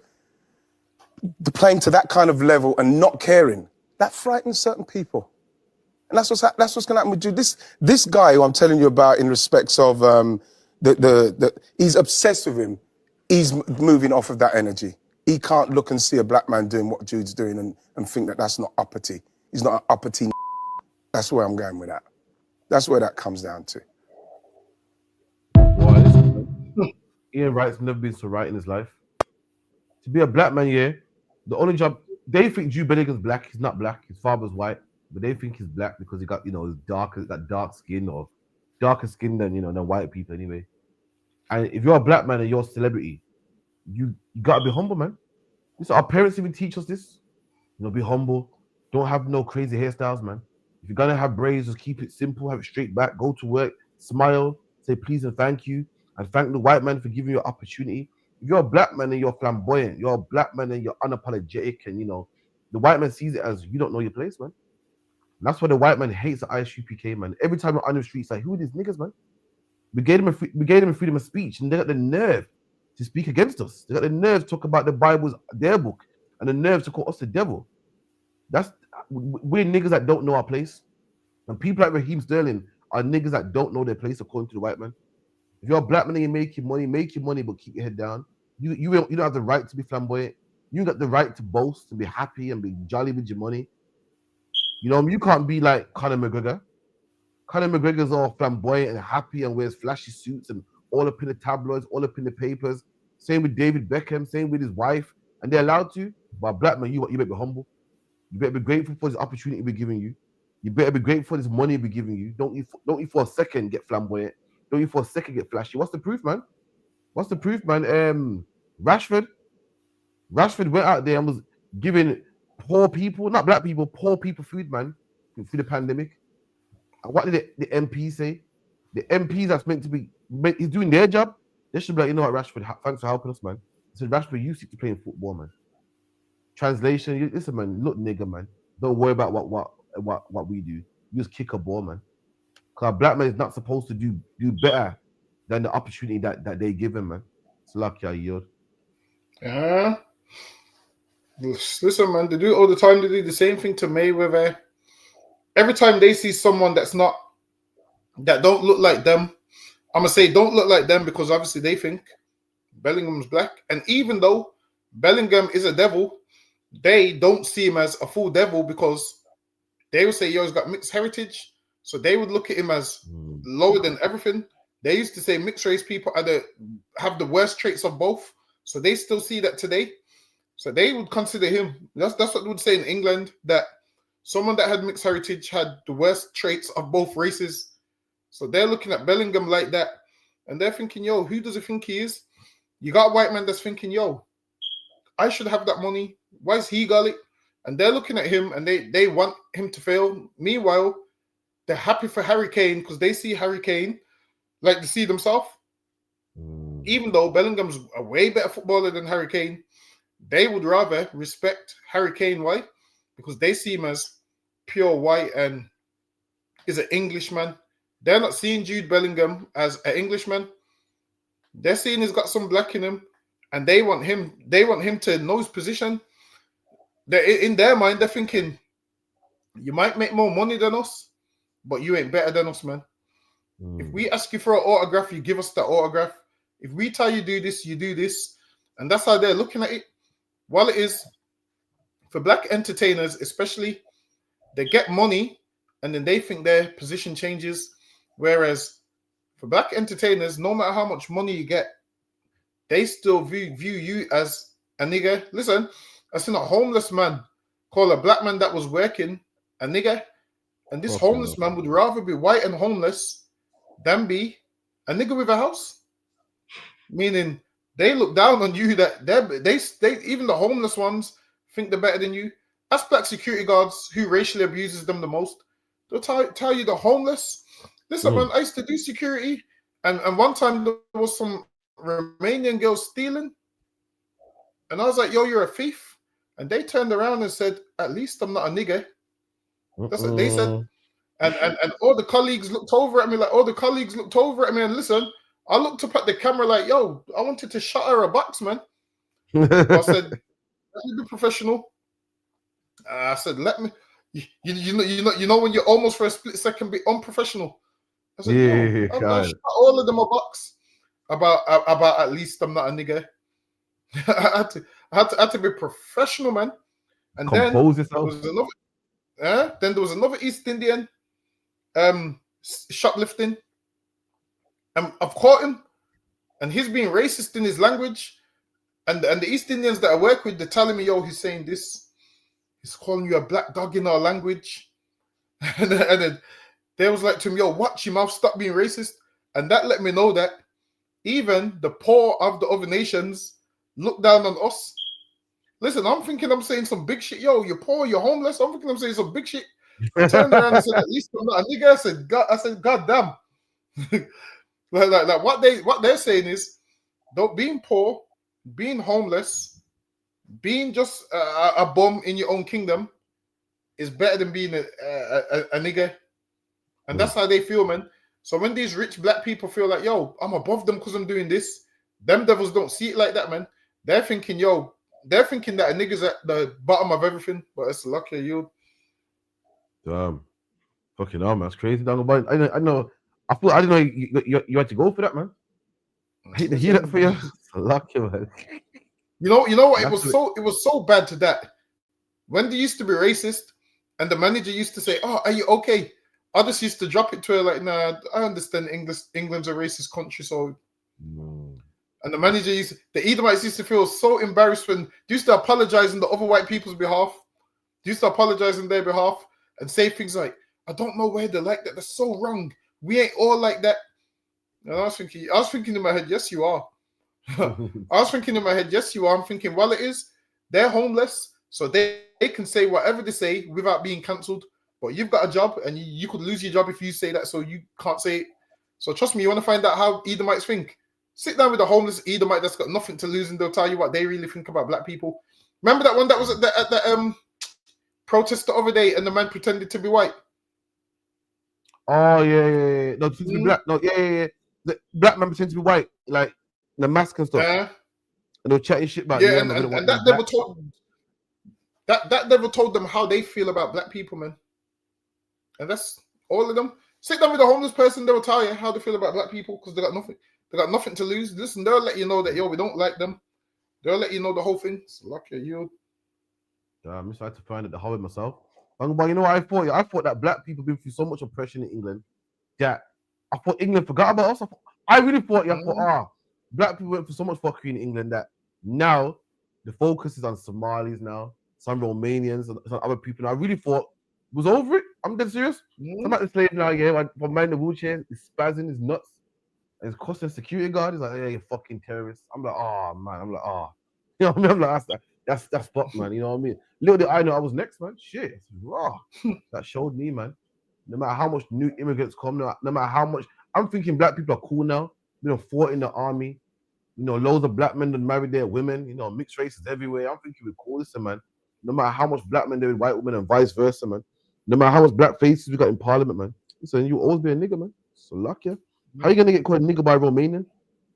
playing to that kind of level and not caring, that frightens certain people. And that's what's going to happen with Jude. This guy who I'm telling you about in respects of he's obsessed with him. He's moving off of that energy. He can't look and see a black man doing what Jude's doing and think that that's not uppity. He's not an uppity. That's where I'm going with that. That's where that comes down to. Ian Wright's never been so right in his life. To be a black man, yeah, the only job, they think Jude Bellingham's black. He's not black. His father's white, but they think he's black because he got, his dark skin or darker skin than, than white people anyway. And if you're a black man and you're a celebrity, you gotta be humble, man. So our parents even teach us this. Be humble. Don't have no crazy hairstyles, man. If you're gonna have braids, just keep it simple, have it straight back, go to work, smile, say please and thank you, and thank the white man for giving you an opportunity. If you're a black man and you're flamboyant, you're a black man and you're unapologetic, and the white man sees it as you don't know your place, man. And that's why the white man hates the ISUPK, man. Every time we're on the streets, like, who are these niggas, man? We gave them a freedom of speech, and they got the nerve to speak against us. They got the nerve to talk about the Bible's their book, and the nerve to call us the devil. We're niggas that don't know our place. And people like Raheem Sterling are niggas that don't know their place according to the white man. If you're a black man and you make your money, but keep your head down. You don't have the right to be flamboyant. You got the right to boast, to be happy and be jolly with your money. You can't be like Conor McGregor. Conor McGregor's all flamboyant and happy and wears flashy suits and all up in the tabloids, all up in the papers. Same with David Beckham, same with his wife. And they're allowed to. But black man, you better be humble. You better be grateful for this opportunity we're giving you. You better be grateful for this money we're giving you. Don't you for a second get flamboyant. Don't you for a second get flashy. What's the proof, man? Rashford went out there and was giving poor people, not black people, poor people food, man, through the pandemic. And what did the MPs say? The MPs that's meant to be, he's doing their job. They should be like, Rashford, thanks for helping us, man. I said, Rashford, you stick to playing football, man. Translation, listen, man, look, nigga, man. Don't worry about what we do. You just kick a ball, man. Because a black man is not supposed to do better than the opportunity that they give him, man. It's lucky I yield. Yeah. Listen, man, they do it all the time. They do the same thing to Mayweather. Every time they see someone that don't look like them, I'm going to say don't look like them because obviously they think Bellingham's black. And even though Bellingham is a devil, they don't see him as a full devil because they would say, yo, he's got mixed heritage. So they would look at him as lower than everything. They used to say mixed race people have the worst traits of both. So they still see that today. So they would consider him. That's what they would say in England, that someone that had mixed heritage had the worst traits of both races. So they're looking at Bellingham like that. And they're thinking, yo, who does he think he is? You got a white man that's thinking, yo, I should have that money. Why is he got it? And they're looking at him and they want him to fail. Meanwhile, they're happy for Harry Kane because they see Harry Kane like to see themselves. Even though Bellingham's a way better footballer than Harry Kane, they would rather respect Harry Kane. Why? Because they see him as pure white and is an Englishman. They're not seeing Jude Bellingham as an Englishman. They're seeing he's got some black in him, and they want him to know his position. In their mind, they're thinking, you might make more money than us, but you ain't better than us, man. If we ask you for an autograph, you give us that autograph. If we tell you do this, you do this. And that's how they're looking at it. While it is, for black entertainers especially, they get money and then they think their position changes. Whereas for black entertainers, no matter how much money you get, they still view you as a nigger. Listen, I seen a homeless man call a black man that was working a nigger. And this homeless man would rather be white and homeless than be a nigger with a house. Meaning they look down on you, that they even the homeless ones think they're better than you. That's black security guards who racially abuses them the most. They'll tell you the homeless. Listen, man, I used to do security, and one time there was some Romanian girls stealing, and I was like, yo, you're a thief. And they turned around and said, at least I'm not a nigger. That's what they said. And all the colleagues looked over at me, and listen, I looked up at the camera like, yo, I wanted to shut her a box, man. I said, let me be professional. I said, let me, you know when you're almost for a split second be unprofessional. I said, I shut all of them a box about at least I'm not a nigger. I had to be professional, man. And Compose then yourself. Then there was another East Indian shoplifting. I've caught him, and he's being racist in his language. And the East Indians that I work with, they're telling me, yo, he's saying this. He's calling you a black dog in our language. and then they was like to him, yo, watch your mouth, stop being racist. And that let me know that even the poor of the other nations look down on us. Listen, I'm thinking I'm saying some big shit. Yo, you're poor, you're homeless. I'm thinking I'm saying some big shit. I turned around and said, at least I'm not a nigga. I said, God damn. like what they're saying is, don't being poor, being homeless, being just a bum in your own kingdom is better than being a nigger. And that's how they feel, man. So when these rich black people feel like, yo, I'm above them because I'm doing this, them devils don't see it like that, man. They're thinking, that a nigga's at the bottom of everything, but it's lucky you. Damn. Fucking hell, man. That's crazy. I know. I didn't know you had to go for that, man. I hate to hear that for you. Lucky, man. You know what? It was so bad to that. When they used to be racist, and the manager used to say, "Oh, are you okay?" I just used to drop it to her like, "Nah, I understand England's a racist country, so." And the manager the Edomites used to feel so embarrassed when they used to apologize on the other white people's behalf. They used to apologize on their behalf and say things like, "I don't know why they're like that. That's so wrong. We ain't all like that." And I was thinking in my head, yes, you are. I'm thinking, well, it is. They're homeless, so they can say whatever they say without being cancelled. But you've got a job, and you could lose your job if you say that, so you can't say it. So trust me, you want to find out how Edomites think? Sit down with a homeless Edomite that's got nothing to lose, and they'll tell you what they really think about black people. Remember that one that was at the protest the other day, and the man pretended to be white? Oh yeah. No, to be black. No, yeah. The black man pretends to be white, like the mask and stuff. And they're chatting shit about and that never told that never told them how they feel about black people, man. And that's all of them. Sit down with a homeless person, they'll tell you how they feel about black people because they got nothing. They got nothing to lose. Listen, they'll let you know that we don't like them. They'll let you know the whole thing. It's lucky you. I'm excited to find out the whole myself. But you know what I thought? I thought that black people been through so much oppression in England that I thought England forgot about us. I really thought, black people went through so much fuckery in England that now the focus is on Somalis now, some Romanians, and some other people. And I really thought it was over it. I'm dead serious. I'm at the slave now, yeah. From man in the wheelchair, he's spazzing, he's nuts. And it's costing security guard. He's like, yeah, you fucking terrorist. I'm like, oh man. I'm like, oh. You know what I mean? I'm like, that's fuck, man. You know what I mean? Little did I know I was next, man. Shit. It's raw. That showed me, man. No matter how much new immigrants come, no matter how much, I'm thinking black people are cool now. You know, fought in the army. You know, loads of black men that married their women. You know, mixed races everywhere. I'm thinking we're cool, listen, man. No matter how much black men there with white women and vice versa, man. No matter how much black faces we got in parliament, man. Listen, you always be a nigga, man. So luck, yeah. How you gonna get called a nigga by a Romanian?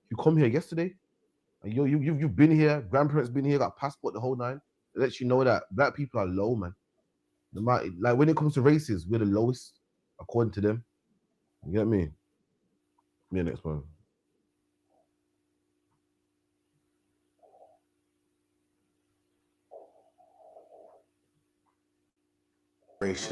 You come here yesterday, and you've been here. Grandparents been here, got passport the whole nine. It lets you know that black people are low, man. No matter, like when it comes to races, we're the lowest according to them. You get me? Yeah, next one.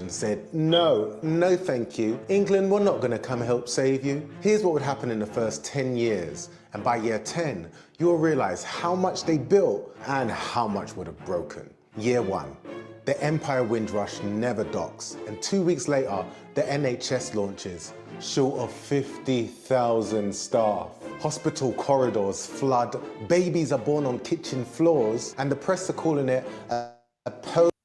Said, no, thank you. England, we're not going to come help save you. Here's what would happen in the first 10 years. And by year 10, you'll realize how much they built and how much would have broken. Year 1, the Empire Windrush never docks. And 2 weeks later, the NHS launches, short of 50,000 staff. Hospital corridors flood, babies are born on kitchen floors, and the press are calling it a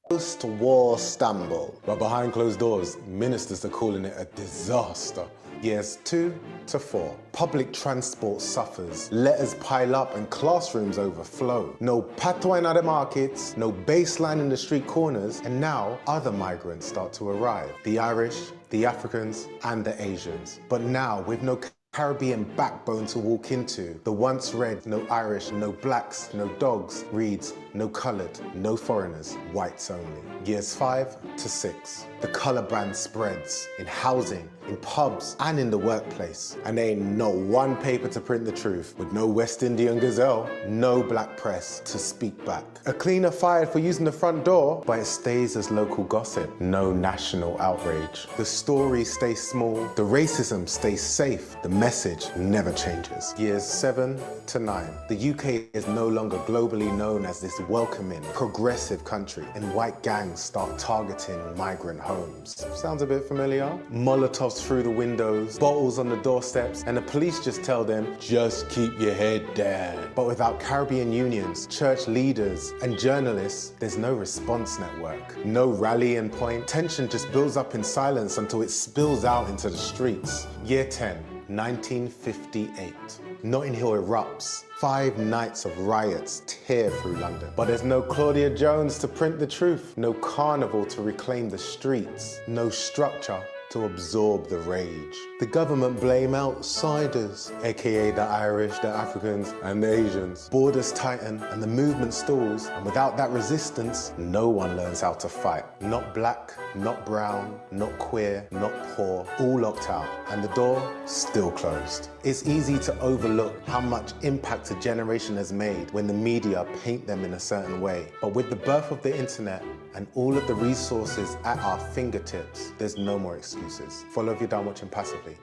post-war Istanbul. But behind closed doors, ministers are calling it a disaster. Years 2 to 4. Public transport suffers. Letters pile up and classrooms overflow. No patois in other markets, no baseline in the street corners, and now other migrants start to arrive. The Irish, the Africans, and the Asians. But now, with no Caribbean backbone to walk into, the once read no Irish, no blacks, no dogs reads no coloured, no foreigners, whites only. Years 5 to 6. The colour brand spreads in housing, in pubs, and in the workplace. And there ain't no one paper to print the truth, with no West Indian gazelle, no black press to speak back. A cleaner fired for using the front door, but it stays as local gossip, no national outrage. The stories stay small, the racism stays safe, the message never changes. Years 7 to 9. The UK is no longer globally known as this welcoming, progressive country, and white gangs start targeting migrant homes. Sounds a bit familiar? Molotovs through the windows, bottles on the doorsteps, and the police just tell them, just keep your head down. But without Caribbean unions, church leaders, and journalists, there's no response network, no rallying point. Tension just builds up in silence until it spills out into the streets. Year 10, 1958. Notting Hill erupts. 5 nights of riots tear through London. But there's no Claudia Jones to print the truth, no carnival to reclaim the streets, no structure to absorb the rage. The government blame outsiders, aka the Irish, the Africans, and the Asians. Borders tighten and the movement stalls, and without that resistance, no one learns how to fight. Not black, not brown, not queer, not poor, all locked out, and the door still closed. It's easy to overlook how much impact a generation has made when the media paint them in a certain way. But with the birth of the internet and all of the resources at our fingertips, there's no more excuses. Follow if you're done watching passively.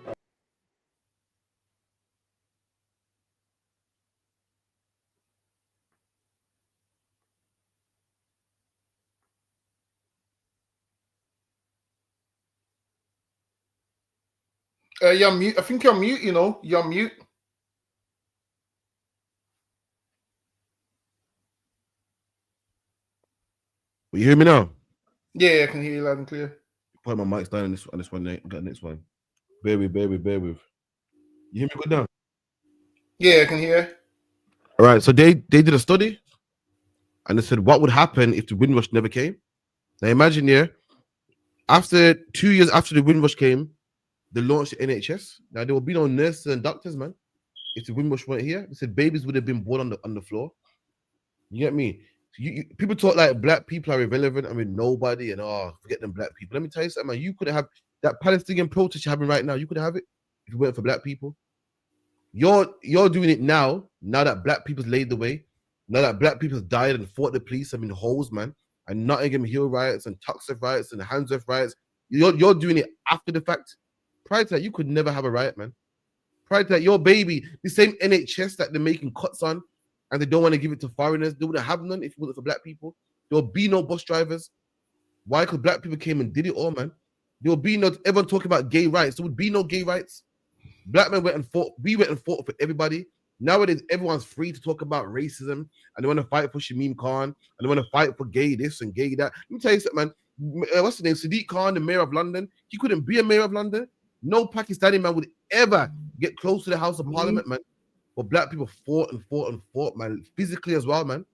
You're mute. I think you're mute, you know. You're mute. You hear me now? Yeah, I can hear you loud and clear. Put my mics down on this one. Got the next one. Bear with. You hear me good now? Yeah, I can hear. All right. So they did a study, and they said what would happen if the Windrush never came. Now imagine, yeah, after 2 years after the Windrush came, they launched the NHS. Now there will be no nurses and doctors, man. If the Windrush weren't here, they said babies would have been born on the floor. You get me? People talk like black people are irrelevant. I mean, nobody, and forget them black people. Let me tell you something, man. You could have that Palestinian protest you're having right now. You could have it if it weren't for black people. You're doing it now. Now that black people's laid the way. Now that black people's died and fought the police. I mean, hoes, man. and Nottingham Hill riots and Tuxedo riots and Handsworth riots. You're doing it after the fact. Prior to that, you could never have a riot, man. Prior to that, your baby, the same NHS that they're making cuts on, and they don't want to give it to foreigners, they wouldn't have none if it wasn't for black people. There would be no bus drivers. Why? Because black people came and did it all, man. There would be no everyone talking about gay rights. There would be no gay rights. Black men went and fought. We went and fought for everybody. Nowadays, everyone's free to talk about racism, and they want to fight for Shamim Khan, and they want to fight for gay this and gay that. Let me tell you something, man. What's his name? Sadiq Khan, the mayor of London. He couldn't be a mayor of London. No Pakistani man would ever get close to the House of Parliament, man. But black people fought and fought and fought, man, physically as well, man.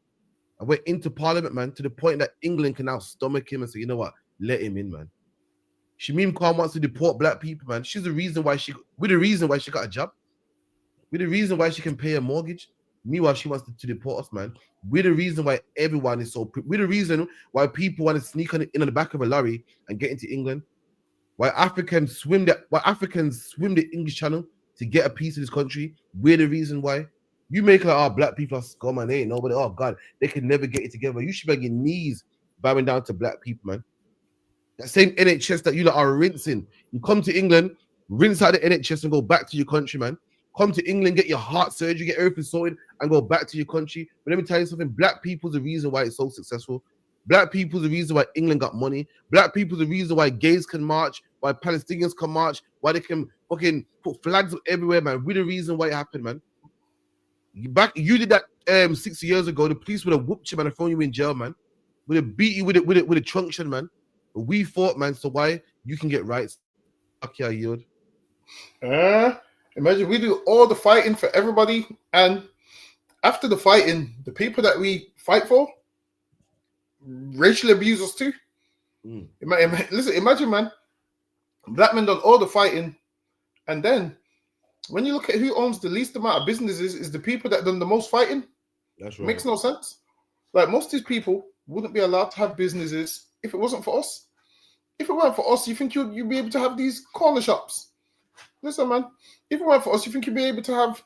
I went into Parliament, man, to the point that England can now stomach him and say, you know what, let him in, man. Shamim Khan wants to deport black people, man. We're the reason why she got a job. We're the reason why she can pay a mortgage. Meanwhile, she wants to deport us, man. We're the reason why everyone is so. We're the reason why people want to sneak in the back of a lorry and get into England. Why Africans swim the English Channel to get a piece of this country. We're the reason why. You make like, oh, black people are scum and they ain't nobody. Oh God, they can never get it together. You should be on your knees bowing down to black people, man. That same NHS that you lot are rinsing. You come to England, rinse out the NHS and go back to your country, man. Come to England, get your heart surgery, get everything sorted, and go back to your country. But let me tell you something, black people's the reason why it's so successful. Black people's the reason why England got money. Black people's the reason why gays can march, why Palestinians can march, why they can fucking put flags everywhere, man. We're the reason why it happened, man. You did that 60 years ago. The police would have whooped you, man, and thrown you in jail, man. Would have beat you with a truncheon, man. But we fought, man. So why you can get rights? Fuck yeah, yield. Imagine we do all the fighting for everybody, and after the fighting, the people that we fight for racially abuse us too. Listen, imagine, man, black men done all the fighting, and then when you look at who owns the least amount of businesses, is the people that done the most fighting. That's right. Makes no sense. Like, most of these people wouldn't be allowed to have businesses if it wasn't for us. If it weren't for us, you think you'd be able to have these corner shops? Listen, man, if it weren't for us, you think you'd be able to have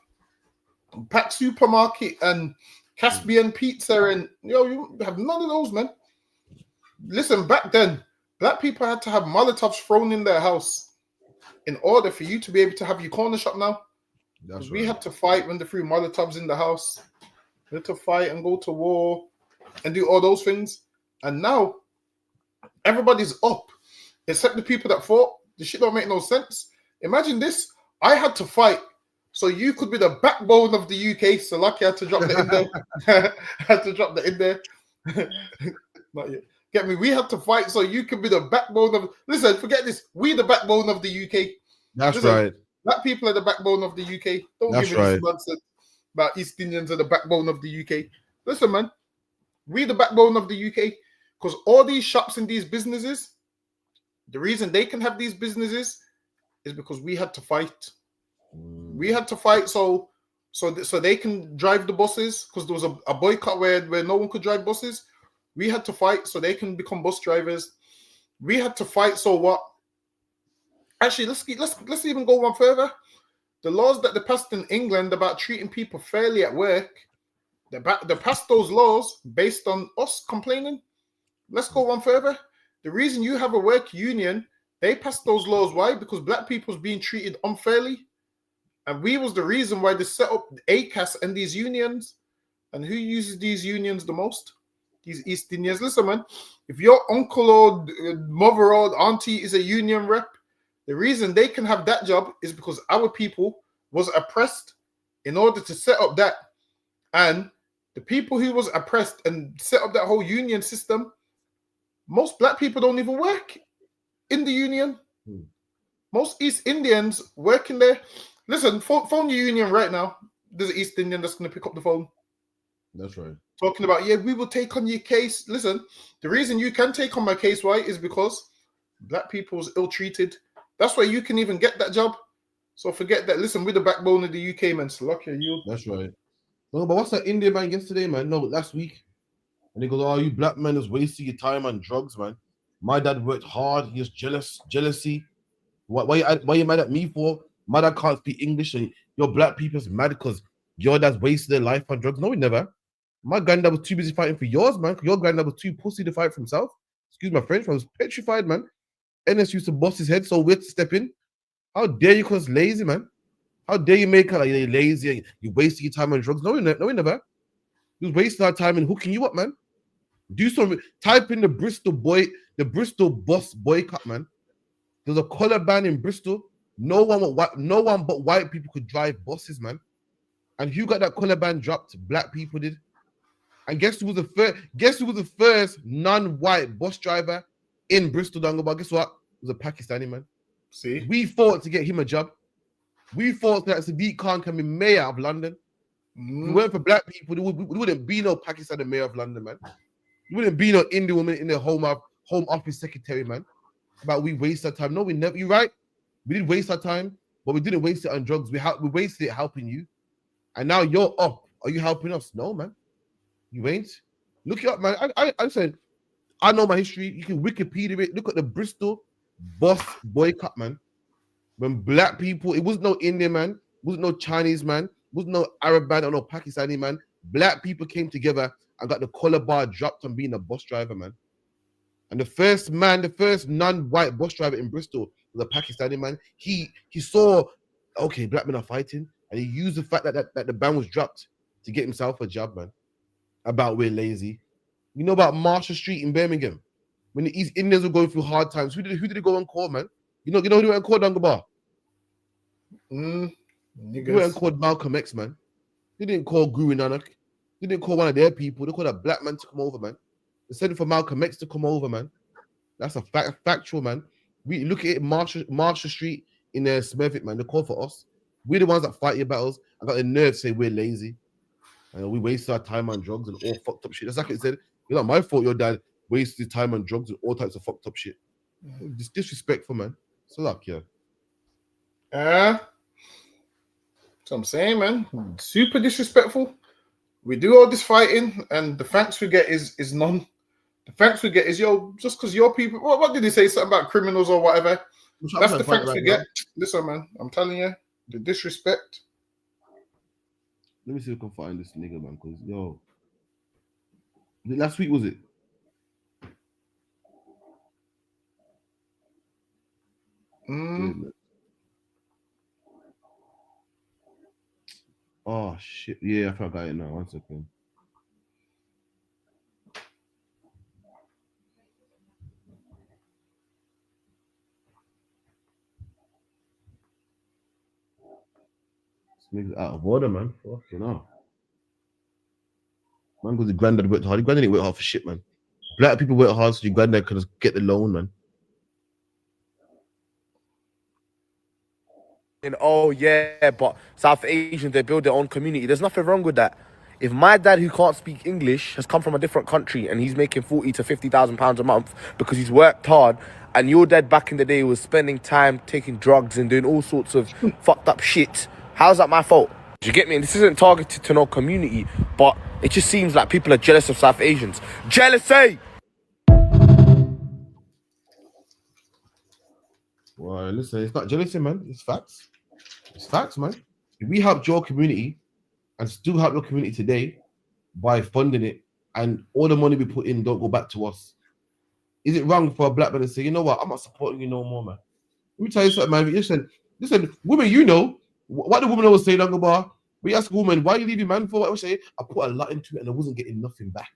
Pack Supermarket and Caspian Pizza and, you have none of those, man. Listen, back then, black people had to have Molotovs thrown in their house in order for you to be able to have your corner shop now. That's we had to fight when they threw Molotovs in the house. We had to fight and go to war and do all those things. And now, everybody's up, except the people that fought. The shit don't make no sense. Imagine this. I had to fight so you could be the backbone of the UK. So lucky I had to drop the in there. I had to drop the in there. Not yet. Get me? We had to fight so you could be the backbone of... Listen, forget this. We the backbone of the UK. That's right. Black people are the backbone of the UK. Don't give me this nonsense about East Indians are the backbone of the UK. Listen, man. We the backbone of the UK. Because all these shops and these businesses, the reason they can have these businesses is because we had to fight. We had to fight so they can drive the buses, because there was a boycott where no one could drive buses. We had to fight so they can become bus drivers. We had to fight so what? Actually, let's even go one further. The laws that they passed in England about treating people fairly at work, they passed those laws based on us complaining. Let's go one further. The reason you have a work union, they passed those laws. Why? Because black people was being treated unfairly. And we was the reason why they set up ACAS and these unions. And who uses these unions the most? These East Indians. Listen, man, if your uncle or mother or auntie is a union rep, the reason they can have that job is because our people was oppressed in order to set up that. And the people who was oppressed and set up that whole union system, most black people don't even work in the union. Most East Indians working there. Listen, phone your union right now. There's an East Indian that's going to pick up the phone. That's right. Talking about, yeah, we will take on your case. Listen, the reason you can take on my case, why, is because black people was ill-treated. That's why you can even get that job. So forget that. Listen, we're the backbone of the UK, man. So lucky you. That's right. No, but what's that Indian man yesterday, man? No, last week. And he goes, oh, you black men is wasting your time on drugs, man. My dad worked hard. He was jealousy. Why you mad at me for? My dad can't speak English and your black people's mad because your dad's wasted their life on drugs. No, he never. My granddad was too busy fighting for yours, man. Your granddad was too pussy to fight for himself. Excuse my French, I was petrified, man. NS used to bust his head so weird to step in. How dare you call us lazy, man? How dare you make her like you're lazy, you're wasting your time on drugs? No, we never. We was wasting our time and hooking you up, man. Do some type in the Bristol bus boycott, man. There's a color ban in Bristol. No one but white people could drive buses, man. And who got that color ban dropped? Black people did. And guess who was the first non-white bus driver in Bristol, Dangaba? Guess what? It was a Pakistani man. See, we fought to get him a job. We thought that Sadiq Khan can be mayor of London. If it weren't for black people, there wouldn't be no Pakistani mayor of London, man. There wouldn't be no Indian woman in the home office secretary, man. But we waste our time. No, we never. You're right. We did waste our time, but we didn't waste it on drugs. We wasted it helping you, and now you're up. Are you helping us? No, man. You ain't. Look it up, man. I said, I know my history. You can Wikipedia it. Look at the Bristol bus boycott, man. When black people, it wasn't no Indian man, it wasn't no Chinese man, it wasn't no Arab man or no Pakistani man. Black people came together and got the collar bar dropped on being a bus driver, man. And the first non-white bus driver in Bristol was a Pakistani man. He saw, okay, black men are fighting, and he used the fact that the ban was dropped to get himself a job, man. About we're lazy. You know about Marshall Street in Birmingham? When the East Indians were going through hard times, who did they go and call, man? You know who they went and called Dungabar? They went and called Malcolm X, man. They didn't call Guru Nanak. They didn't call one of their people. They called a black man to come over, man. They said for Malcolm X to come over, man. That's a factual, man. We look at it, Marshall Street in Smurfit, man. They call for us. We're the ones that fight your battles. I got the nerve to say we're lazy. And we waste our time on drugs and all fucked up shit. That's like it said. It's not my fault your dad wasted time on drugs and all types of fucked up shit. It's disrespectful, man. It's a luck, yeah. That's what I'm saying, man. Super disrespectful. We do all this fighting, and the thanks we get is none. The thanks we get is just because your people. What did he say? Something about criminals or whatever. That's the thanks we get. Listen, man. I'm telling you, the disrespect. Let me see if I can find this nigga, man. Because last week was it? Oh shit! Yeah, I forgot it now. 1 second. This nigga's out of order, man. Fucking hell. Man, because the granddad worked hard. The granddad didn't work hard for shit, man. Black people work hard so your granddad could get the loan, man. And oh yeah, but South Asians, they build their own community. There's nothing wrong with that. If my dad, who can't speak English, has come from a different country and he's making £40,000 to £50,000 a month because he's worked hard, and your dad back in the day was spending time taking drugs and doing all sorts of fucked up shit, how's that my fault? Do you get me? And this isn't targeted to no community, but it just seems like people are jealous of South Asians. Jealousy! Well, listen, it's not jealousy, man. It's facts. It's facts, man. If we helped your community and still help your community today by funding it, and all the money we put in don't go back to us, is it wrong for a black man to say, you know what, I'm not supporting you no more, man? Let me tell you something, man. Listen, women, you know, what the woman always say, Dungabar, we ask a woman, why are you leaving man for? I would say, I put a lot into it and I wasn't getting nothing back.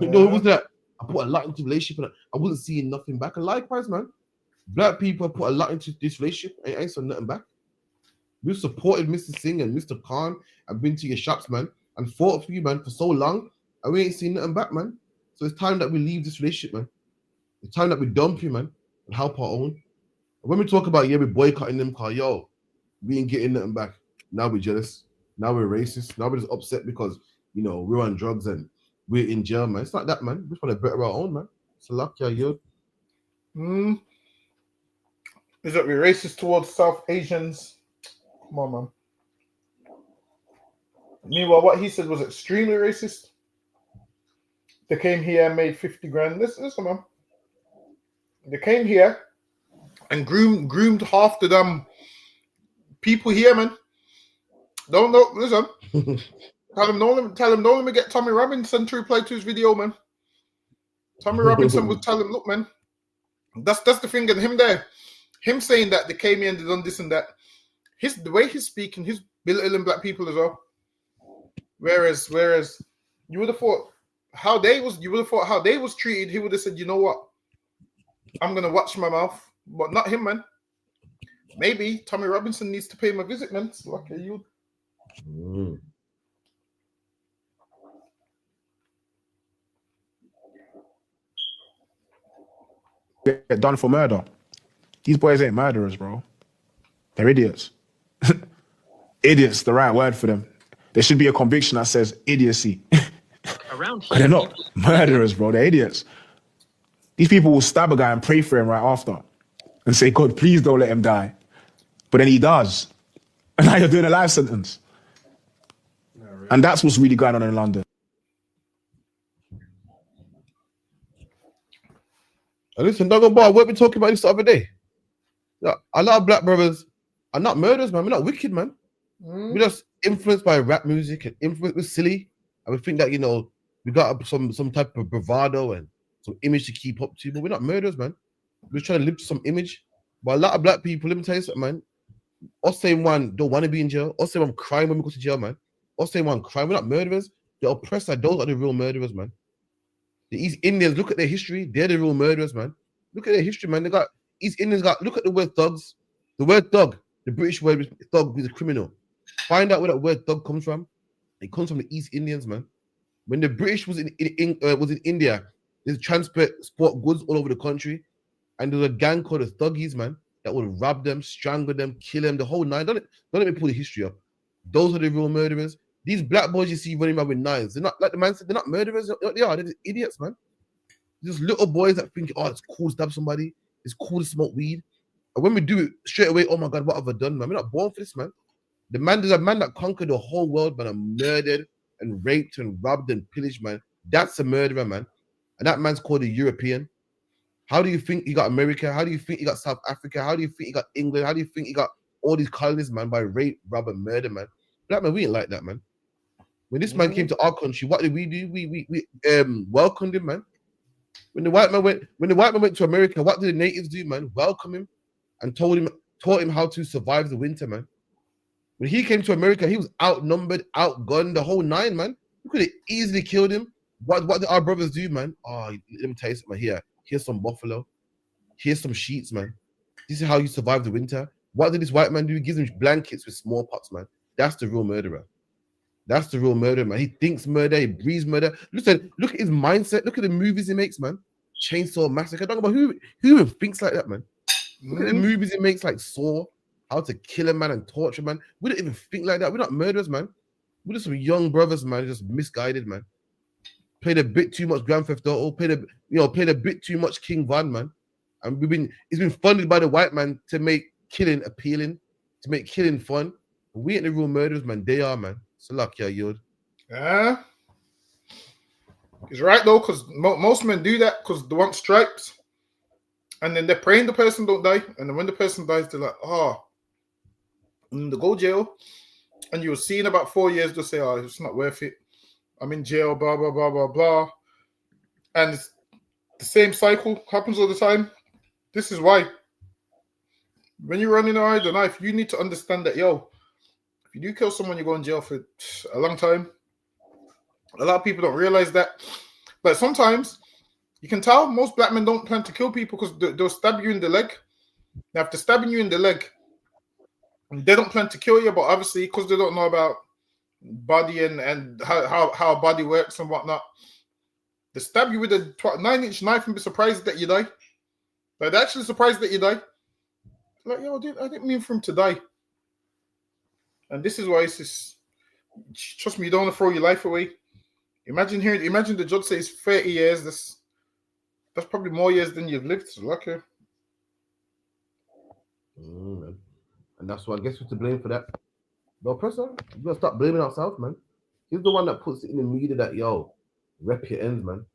You know, it was that. I put a lot into the relationship and I wasn't seeing nothing back. And likewise, man, black people put a lot into this relationship and I ain't saw nothing back. We've supported Mr. Singh and Mr. Khan and been to your shops, man, and fought for you, man, for so long, and we ain't seen nothing back, man. So it's time that we leave this relationship, man. It's time that we dump you, man, and help our own. And when we talk about, we boycotting them, cause we ain't getting nothing back. Now we're jealous. Now we're racist. Now we're just upset because, we're on drugs and we're in jail, man. It's not that, man. We just want to better our own, man. It's a luck, yo. Is that we're racist towards South Asians? Come on, man. Meanwhile, what he said was extremely racist. They came here and made 50 grand. Listen, man. They came here and groomed half the damn people here, man. Don't know. Listen. Tell him don't let me get Tommy Robinson to reply to his video, man. Tommy Robinson would tell him, look, man, that's the thing, and him saying that they came in and they done this and that. The way he's speaking, he's belittling black people as well. Whereas you would have thought how they was treated, he would have said, you know what? I'm gonna watch my mouth. But not him, man. Maybe Tommy Robinson needs to pay him a visit, man. It's like you. Get done for murder. These boys ain't murderers, bro. They're idiots. Idiots, the right word for them. There should be a conviction that says idiocy. But they're not murderers, bro. They're idiots. These people will stab a guy and pray for him right after and say, God, please don't let him die. But then he does. And now you're doing a life sentence. And that's what's really going on in London. Listen, Doggo Bar, what we talking about this the other day? A lot of black brothers are not murderers, man. We're not wicked, man. We're just influenced by rap music and influenced with silly. And we think that, we got some type of bravado and some image to keep up to. But we're not murderers, man. We're trying to live to some image. But a lot of black people, let me tell you something, man. Us saying one don't want to be in jail. Us saying one crying when we go to jail, man. Us saying one crying. We're not murderers. The oppressed are those are the real murderers, man. The East Indians, look at their history. They're the real murderers, man. Look at their history, man. East Indians look at the word thugs. The word thug, the British word thug is a criminal. Find out where that word thug comes from. It comes from the East Indians, man. When the British was in India, they transport goods all over the country, and there was a gang called the Thuggies, man, that would rob them, strangle them, kill them, the whole nine. Don't let me pull the history up. Those are the real murderers. These black boys you see running around with knives, they're not, like the man said, they're not murderers. They are. They're just idiots, man. Just little boys that think, oh, it's cool to stab somebody. It's cool to smoke weed. And when we do it straight away, oh my God, what have I done, man? We're not born for this, man. There's a man that conquered the whole world, man, and murdered and raped and robbed and pillaged, man. That's a murderer, man. And that man's called a European. How do you think he got America? How do you think he got South Africa? How do you think he got England? How do you think he got all these colonies, man, by rape, rob, and murder, man? Black man, we ain't like that, man. When this man came to our country, what did we do? We welcomed him, man. When the white man went to America, what did the natives do, man? Welcome him and taught him how to survive the winter, man. When he came to America, he was outnumbered, outgunned, the whole nine, man. We could have easily killed him. What did our brothers do, man? Oh, let me tell you something. Here's some buffalo. Here's some sheets, man. This is how you survive the winter. What did this white man do? He gives him blankets with smallpox, man. That's the real murderer. That's the real murderer, man. He thinks murder, he breathes murder. Listen, look at his mindset. Look at the movies he makes, man. Chainsaw Massacre. Talk about who even thinks like that, man. Look at the movies he makes, like Saw, how to kill a man and torture, man. We don't even think like that. We're not murderers, man. We're just some young brothers, man, just misguided, man. Played a bit too much Grand Theft Auto. Played a bit too much King Von, man. And it's been funded by the white man to make killing appealing, to make killing fun. But we ain't the real murderers, man. They are, man. So luck, yeah, Yod. Yeah. He's right, though, because most men do that because they want stripes. And then they're praying the person don't die. And then when the person dies, they're like, oh. And they go jail. And you'll see in about 4 years, they'll say, oh, it's not worth it. I'm in jail, blah, blah, blah, blah, blah. And it's the same cycle happens all the time. This is why. When you're running around the knife, you need to understand that, if you do kill someone, you go in jail for a long time. A lot of people don't realize that. But sometimes you can tell most black men don't plan to kill people because they'll stab you in the leg. Now, after stabbing you in the leg, they don't plan to kill you, but obviously because they don't know about body and how a body works and whatnot, they stab you with a 9-inch knife and be surprised that you die. Like, they're actually surprised that you die. Like, I didn't mean for him to die. And this is why it's just, trust me, you don't want to throw your life away. Imagine the judge says 30 years. That's probably more years than you've lived. So lucky. And that's why I guess who's to blame for that. The oppressor. You gotta stop blaming ourselves, man. He's the one that puts it in the media that rep your ends, man.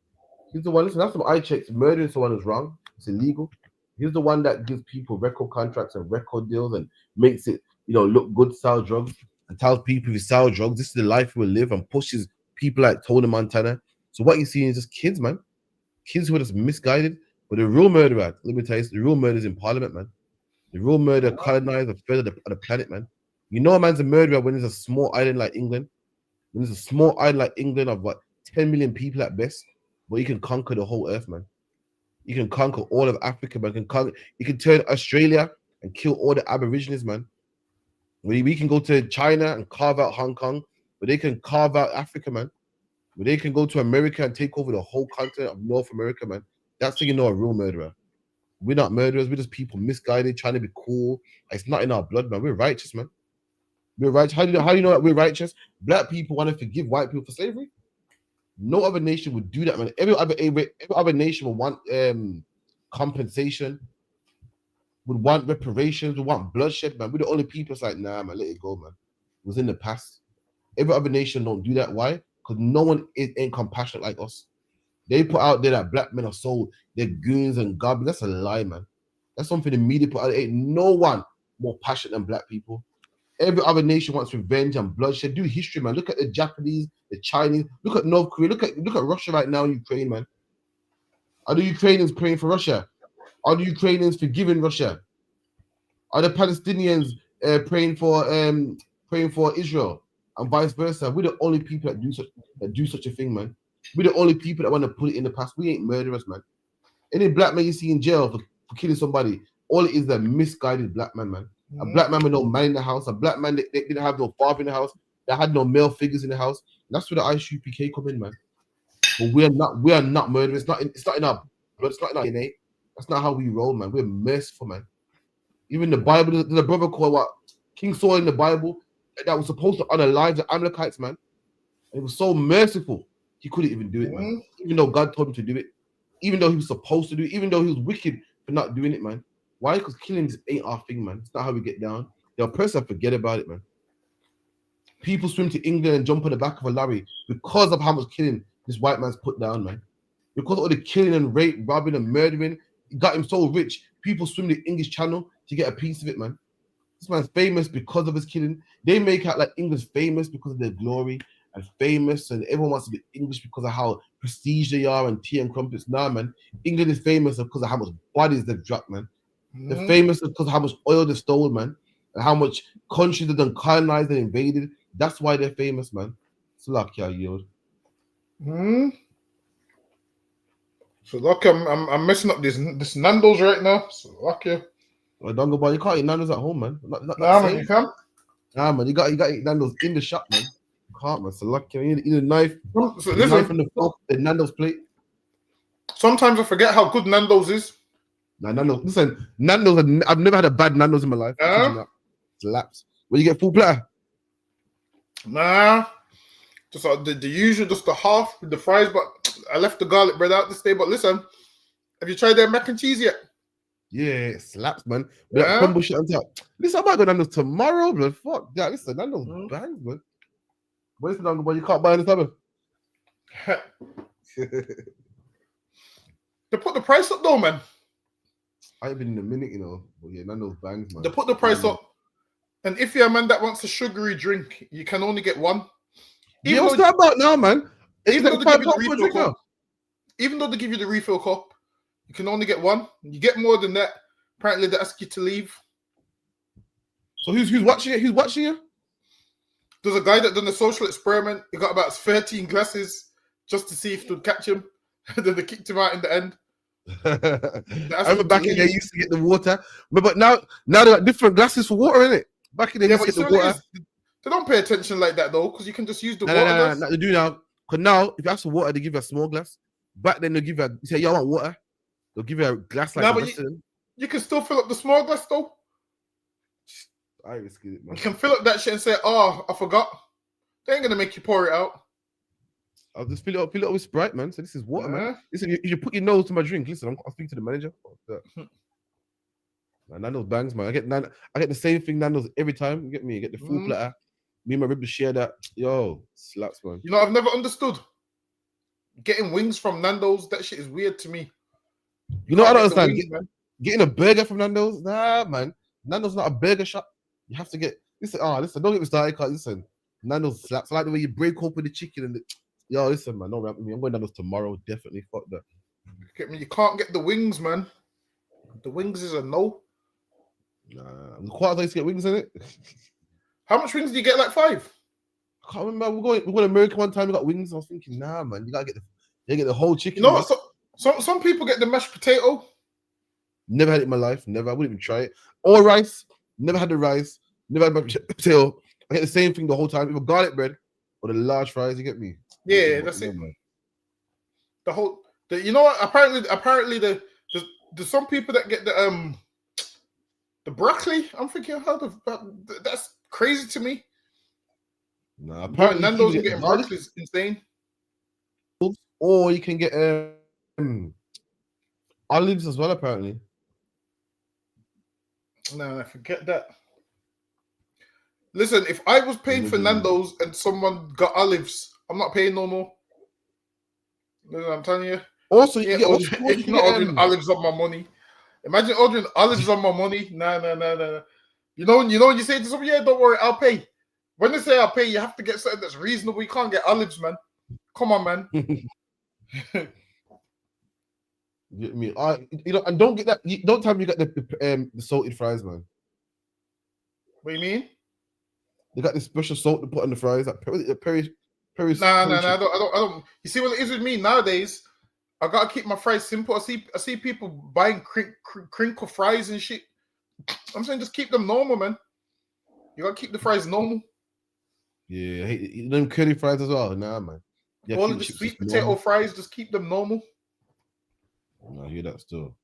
He's the one. Listen, that's some eye checks. Murdering someone is wrong. It's illegal. He's the one that gives people record contracts and record deals and makes it, look good, sell drugs. and tells people if you sell drugs, this is the life we will live, and pushes people like Tony Montana. So what you see is just kids, man. Kids who are just misguided. But the real murderer, let me tell you, the real murder is in Parliament, man. The real murder colonized a third of the planet, man. You know a man's a murderer when there's a small island like England. When there's a small island like England of what 10 million people at best, but you can conquer the whole earth, man. You can conquer all of Africa, man. You can turn Australia and kill all the Aborigines, man. We can go to China and carve out Hong Kong, but they can carve out Africa, man. But they can go to America and take over the whole continent of North America, man. That's how you know a real murderer. We're not murderers. We're just people misguided, trying to be cool. It's not in our blood, man. We're righteous, man. We're righteous. How do you know that we're righteous? Black people want to forgive white people for slavery. No other nation would do that, man. Every other nation would want compensation, would want reparations, would want bloodshed, man. We're the only people that's like, nah, man, let it go, man. It was in the past. Every other nation don't do that. Why? Because no one ain't compassionate like us. They put out there that black men are sold, they're goons and goblins. That's a lie, man. That's something the media put out there. Ain't no one more passionate than black people. Every other nation wants revenge and bloodshed. Do history, man. Look at the Japanese, the Chinese. Look at North Korea. Look at Russia right now in Ukraine, man. Are the Ukrainians praying for Russia? Are the Ukrainians forgiving Russia? Are the Palestinians praying for Israel and vice versa? We're the only people that do such a thing, man. We're the only people that want to put it in the past. We ain't murderers, man. Any black man you see in jail for killing somebody, all it is a misguided black man, man. A black man with no man in the house, a black man that didn't have no father in the house, that had no male figures in the house. That's where the ISUPK come in, man. But we are not murderers. It's not in our blood, it's not in our DNA. That's not how we roll, man. We're merciful, man. Even the Bible, there's a brother called what? King Saul in the Bible that was supposed to honor lives of Amalekites, man. And he was so merciful, he couldn't even do it, man. Even though God told him to do it, even though he was supposed to do it, even though he was wicked for not doing it, man. Why? Because killing just ain't our thing, man. It's not how we get down. The person forget about it, man. People swim to England and jump on the back of a lorry because of how much killing this white man's put down, man. Because of all the killing and rape, robbing and murdering, it got him so rich. People swim the English Channel to get a piece of it, man. This man's famous because of his killing. They make out like England's famous because of their glory and famous, and everyone wants to be English because of how prestige they are and tea and crumpets. Nah, man. England is famous because of how much bodies they've dropped, man. They're famous because of how much oil they stole, man, and how much countries they've done colonized and invaded. That's why they're famous, man. It's lucky I yield. So lucky I'm messing up this Nando's right now. So lucky. Well, don't go, boy. You can't eat Nando's at home, man. Nah, man, you can. Nah, man. You got to eat Nando's in the shop, man. You can't, man. So lucky. You need a knife. So the knife and the fork, the Nando's plate. Sometimes I forget how good Nando's is. Nah, Nando's. Listen, Nando's. I've never had a bad Nando's in my life. Slaps. When you get full platter. Nah, just the usual, just the half with the fries. But I left the garlic bread out this day. But listen, have you tried their mac and cheese yet? Yeah, it slaps, man. With that crumble shit on top. Listen, I might go Nando's tomorrow, man. Fuck yeah, listen, Nando's bangs, man. What is the Nando's, boy? You can't buy any other. They put the price up though, man. I ain't been in a minute, you know. But yeah, Nando's bangs, man. They put the price up. And if you're a man that wants a sugary drink, you can only get one. Yeah, what's that about now, man? Even though they give you the refill cup, you can only get one. You get more than that, apparently they ask you to leave. So who's watching it? Who's watching you? There's a guy that done a social experiment. He got about 13 glasses just to see if they'd catch him. And then they kicked him out in the end. I remember back in there, you used to get the water. But now they got different glasses for water, innit? Back in there, you used to get the water. They don't pay attention like that though, because you can just use the water. No, they do now. Because now, if you ask for water, they give you a small glass. Back then, they'll give you you say, yo, I want water. They'll give you a glass like that. You can still fill up the small glass though. I risk it, man. You can fill up that shit and say, oh, I forgot. They ain't going to make you pour it out. I'll just fill it up with Sprite, man. So this is water, man. Listen, you put your nose to my drink. Listen, I'll speak to the manager. Man, Nando's bangs, man. I get the same thing Nando's every time. You get me? You get the full platter. Me and my rib share that. Yo, slaps, man. You know, I've never understood. Getting wings from Nando's, that shit is weird to me. You know, I don't understand. Getting a burger from Nando's? Nah, man. Nando's not a burger shop. You have to get listen, don't get me started, cause listen, Nando's slaps. I like the way you break open the chicken and yo, listen, man, don't rap with me. I'm going Nando's tomorrow, definitely. Fuck that. Get me, you can't get the wings, man. The wings is a no. Nah, the quarter to get wings in it. How much wings do you get? Like 5? I can't remember. We're going to America one time. We got wings. I was thinking, nah, man, you gotta get the whole chicken. You know what? Some people get the mashed potato. Never had it in my life. Never. I wouldn't even try it. Or rice. Never had the rice. Never had my potato. I get the same thing the whole time. Either garlic bread or the large fries. You get me? Yeah, that's it. Man. You know what? Apparently there's some people that get the broccoli. I'm thinking, that's crazy to me. Nah, apparently Nando's getting broccoli is insane. Or you can get olives as well, apparently. No, forget that. Listen, if I was paying for Nando's and someone got olives, I'm not paying no more. Listen, I'm telling you. Also, if not ordering olives on my money. Imagine ordering olives on my money. Nah. You know, you say to someone, yeah, don't worry, I'll pay. When they say I'll pay, you have to get something that's reasonable. You can't get olives, man. Come on, man. You know what I mean? And don't get that. Don't tell me you got the salted fries, man. What do you mean? They got this special salt to put on the fries. Like Perry. Nah. I don't. You see what it is with me nowadays? I gotta keep my fries simple. I see people buying crinkle fries and shit. I'm saying just keep them normal, man. You gotta keep the fries normal. Yeah, I hate them curly fries as well. Nah, man. Yeah, all of the sweet potato fries, just keep them normal. I hear that still.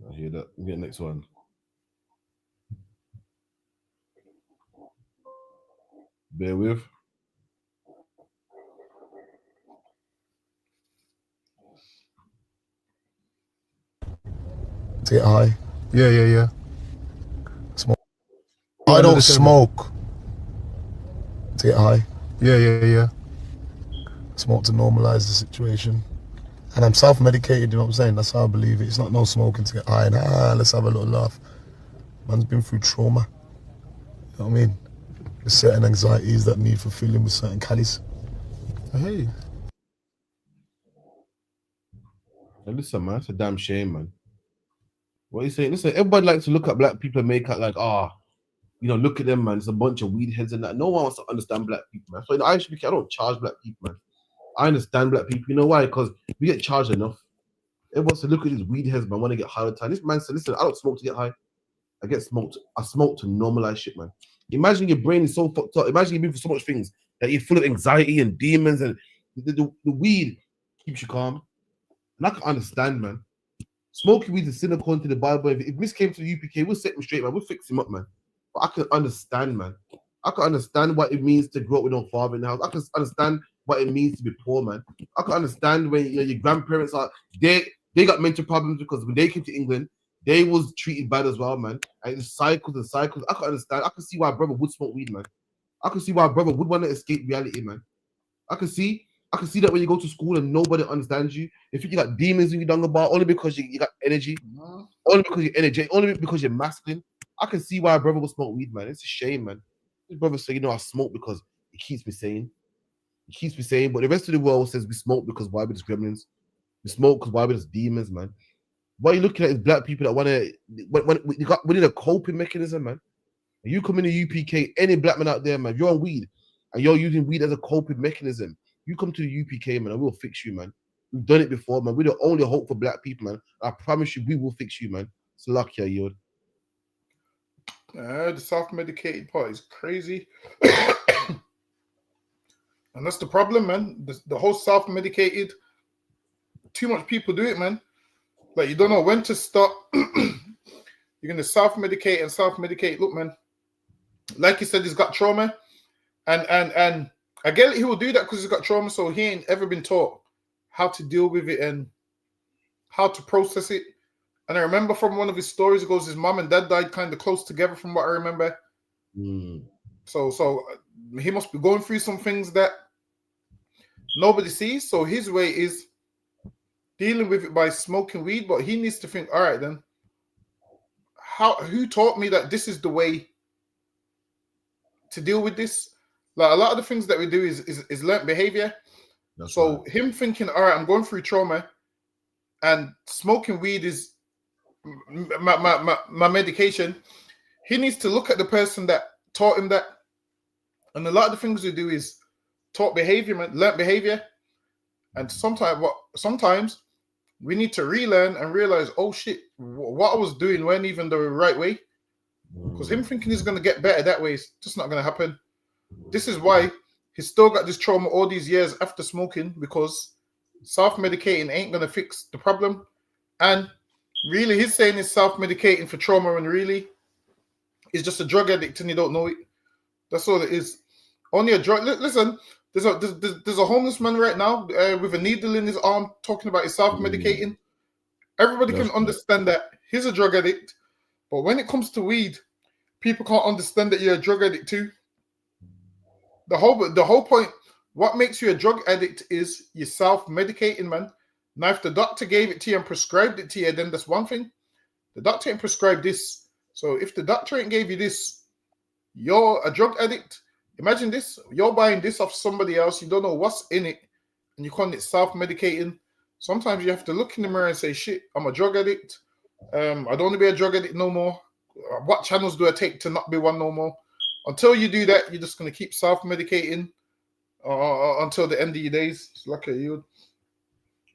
I hear that. Get next one. Bear with. To get high. Yeah. Smoke. I don't smoke. To get high. Yeah. Smoke to normalize the situation. And I'm self-medicated, you know what I'm saying? That's how I believe it. It's not no smoking to get high and let's have a little laugh. Man's been through trauma. You know what I mean? There's certain anxieties that need fulfilling with certain caddies. Hey. Listen, man, it's a damn shame, man. What are you saying? Listen, everybody likes to look at black people and make out like, look at them, man. It's a bunch of weed heads and that. No one wants to understand black people, man. So I don't charge black people, man. I understand black people. You know why? Because we get charged enough. Everyone wants to look at these weed heads, man. Want to get high all the time. This man said, listen, I don't smoke to get high. I smoke to normalize shit, man. Imagine your brain is so fucked up. Imagine you've been through so much things that you're full of anxiety and demons, and the weed keeps you calm. And I can understand, man. Smoking weed is a sin according to the Bible. If Miss came to the UPK, we'll set him straight, man. We'll fix him up, man. But I can understand, man. I can understand what it means to grow up with no father in the house. I can understand what it means to be poor, man. I can understand when your grandparents they got mental problems because when they came to England, they was treated bad as well, man. And it's cycles and cycles. I can understand. I can see why a brother would smoke weed, man. I can see why a brother would want to escape reality, man. I can see that when you go to school and nobody understands you. If you got demons in your dung bar, only because you got energy, only because you're energetic, only because you're masculine. I can see why a brother would smoke weed, man. It's a shame, man. His brother say, I smoke because it keeps me sane. It keeps me sane. But the rest of the world says we smoke because why we just gremlins? We smoke because why we just demons, man. What you're looking at is black people that want to, we need a coping mechanism, man. You come in the UPK, any black man out there, man, if you're on weed and you're using weed as a coping mechanism, you come to the UPK, man, and we'll fix you, man. We've done it before, man. We're the only hope for black people, man. I promise you, we will fix you, man. It's lucky, Yod. The self-medicated part is crazy. And that's the problem, man. The whole self-medicated, too much people do it, man. Like, you don't know when to stop. You're going to self-medicate and self-medicate. Look, man, like you said, he's got trauma. And I get it, he will do that because he's got trauma, so he ain't ever been taught how to deal with it and how to process it. And I remember from one of his stories, it goes, his mom and dad died kind of close together from what I remember. So he must be going through some things that nobody sees. So his way is dealing with it by smoking weed, but he needs to think, all right, then, who taught me that this is the way to deal with this. Like a lot of the things that we do is learnt behavior. So him thinking, all right, I'm going through trauma, and smoking weed is my medication. He needs to look at the person that taught him that. And a lot of the things we do is taught behavior, man, learnt behavior. And sometimes we need to relearn and realize, oh shit, what I was doing weren't even the right way. Because him thinking he's going to get better that way is just not going to happen. This is why he's still got this trauma all these years after smoking, because self-medicating ain't going to fix the problem. And really, he's saying he's self-medicating for trauma, and really, he's just a drug addict and you don't know it. That's all it is. Only a drug. Listen, there's a homeless man right now with a needle in his arm talking about his self-medicating. Everybody can understand that he's a drug addict, but when it comes to weed, people can't understand that you're a drug addict too. The whole point, what makes you a drug addict is you're self-medicating, man. Now, if the doctor gave it to you and prescribed it to you, then that's one thing. The doctor ain't prescribed this. So if the doctor ain't gave you this, you're a drug addict. Imagine this. You're buying this off somebody else. You don't know what's in it, and you call it self-medicating. Sometimes you have to look in the mirror and say, shit, I'm a drug addict. I don't want to be a drug addict no more. What channels do I take to not be one no more? Until you do that, you're just going to keep self-medicating until the end of your days. It's like a yield.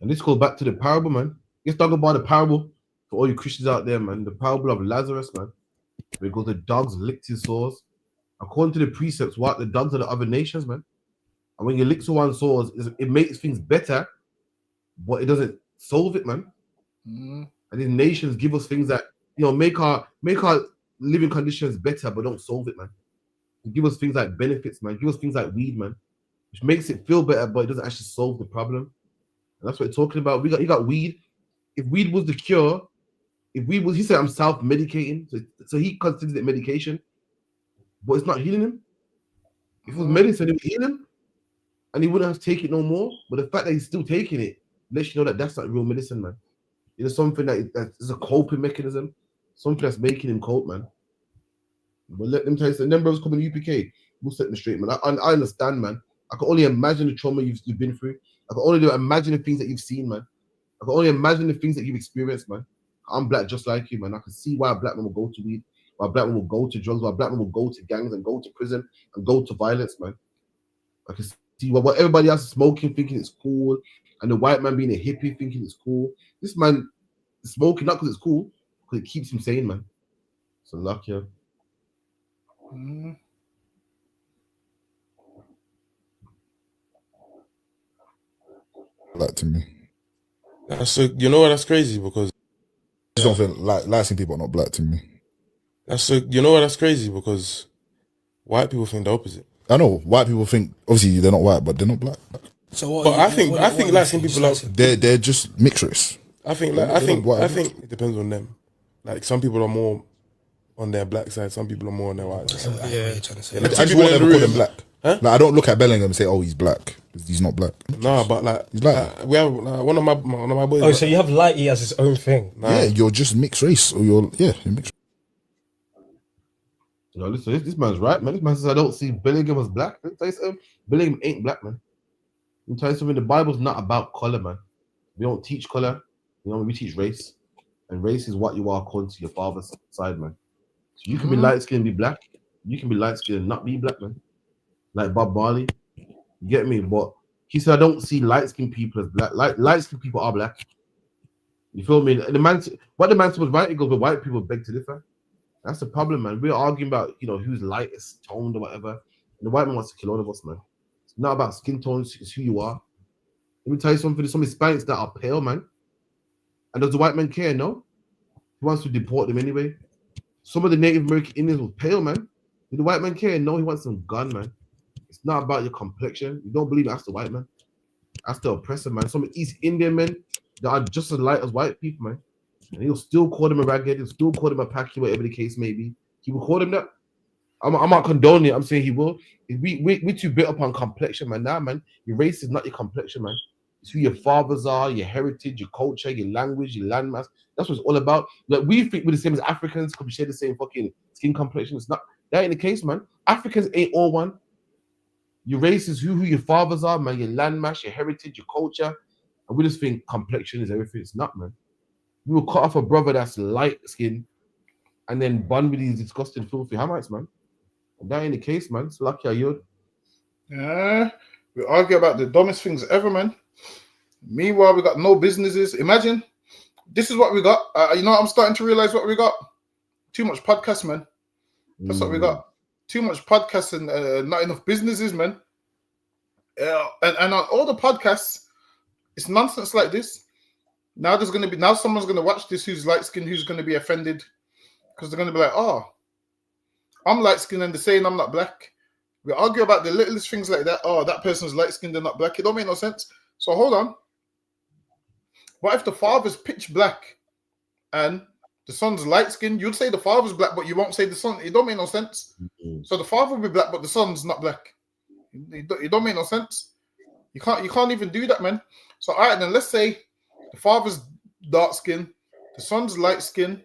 And this goes back to the parable, man. Let's talk about the parable for all you Christians out there, man. The parable of Lazarus, man. Because the dogs licked his sores. According to the precepts, what the dogs are the other nations, man. And when you lick someone's sores, it makes things better, but it doesn't solve it, man. And these nations give us things that, you know, make our living conditions better, but don't solve it, man. They give us things like benefits, man. Give us things like weed, man, which makes it feel better, but it doesn't actually solve the problem. And that's what we're talking about. You got weed. If weed was the cure, he said I'm self-medicating, so he considers it medication, but it's not healing him. If it was medicine, it would heal him, and he wouldn't have to take it no more. But the fact that he's still taking it lets you know that that's not real medicine, man. It is something that is a coping mechanism, something that's making him cope, man. But let them tell you, the numbers coming to UPK, we'll set them straight, man. I understand, man. I can only imagine the trauma you've been through. I can only imagine the things that you've seen, man. I can only imagine the things that you've experienced, man. I'm black just like you, man. I can see why a black man will go to weed, why a black man will go to drugs, why a black man will go to gangs and go to prison and go to violence, man. I can see what everybody else is smoking, thinking it's cool, and the white man being a hippie thinking it's cool. This man is smoking not because it's cool, because it keeps him sane, man. So luck, yeah. Black to me. You know what? That's crazy because I just don't feel like light-skinned people are not black to me. You know what? That's crazy because white people think the opposite. I know white people think obviously they're not white, but they're not black. So what? But I think light-skinned people are. They're just mixed race. I think it depends on them. Like some people are more on their black side, some people are more on their white side. Yeah, I just won't ever call them black. Huh? Like I don't look at Bellingham and say, "Oh, he's black." He's not black. No, but like he's black. We have one of my boys. Oh, so you have Lighty as his own thing? Nah. Yeah, you're just mixed race, or you're mixed. You know, listen, this man's right, man. This man says I don't see Bellingham as black. Let me tell you something. Bellingham ain't black, man. Let me tell you something. The Bible's not about color, man. We don't teach color. You know, we teach race, and race is what you are according to your father's side, man. So you can be light skinned and be black. You can be light skinned and not be black, man. Like Bob Marley, you get me? But he said I don't see light skinned people as black. Light skinned people are black. You feel me? And the man was right. He goes, but white people beg to differ. That's the problem, man. We're arguing about who's lightest toned or whatever. And the white man wants to kill all of us, man. It's not about skin tones. It's who you are. Let me tell you something. There's some Hispanics that are pale, man. And does the white man care? No. He wants to deport them anyway. Some of the Native American Indians were pale, man. Did the white man care? No, he wants some gun, man. It's not about your complexion. You don't believe that's the white man. That's the oppressor, man. Some East Indian men that are just as light as white people, man. And he'll still call them a ragged. He'll still call them a packy, whatever the case may be. He will call them that. I'm not condoning it. I'm saying he will. We're too bit up on complexion, man. Nah, man. Your race is not your complexion, man. It's who your fathers are, your heritage, your culture, your language, your landmass. That's what it's all about. Like we think we're the same as Africans because we share the same fucking skin complexion. It's not. That ain't the case, man. Africans ain't all one. Your race is who your fathers are, man. Your landmass, your heritage, your culture. And we just think complexion is everything. It's not, man. We will cut off a brother that's light skinned and then bun with these disgusting, filthy Hamites, man. And that ain't the case, man. It's lucky I yelled. Yeah, we argue about the dumbest things ever, man. Meanwhile, we got no businesses. Imagine, this is what we got. You know, I'm starting to realize what we got. Too much podcasts, man. That's what we got. Too much podcasts and not enough businesses, man. And on all the podcasts, it's nonsense like this. Now someone's gonna watch this who's light skinned, who's gonna be offended because they're gonna be like, oh, I'm light skinned and they're saying I'm not black. We argue about the littlest things like that. Oh, that person's light skinned and not black. It don't make no sense. So hold on. What if the father's pitch black and the son's light skinned? You'd say the father's black, but you won't say the son. It don't make no sense. So the father will be black, but the son's not black. It don't make no sense. You can't even do that, man. So all right, then let's say the father's dark skinned, the son's light skinned,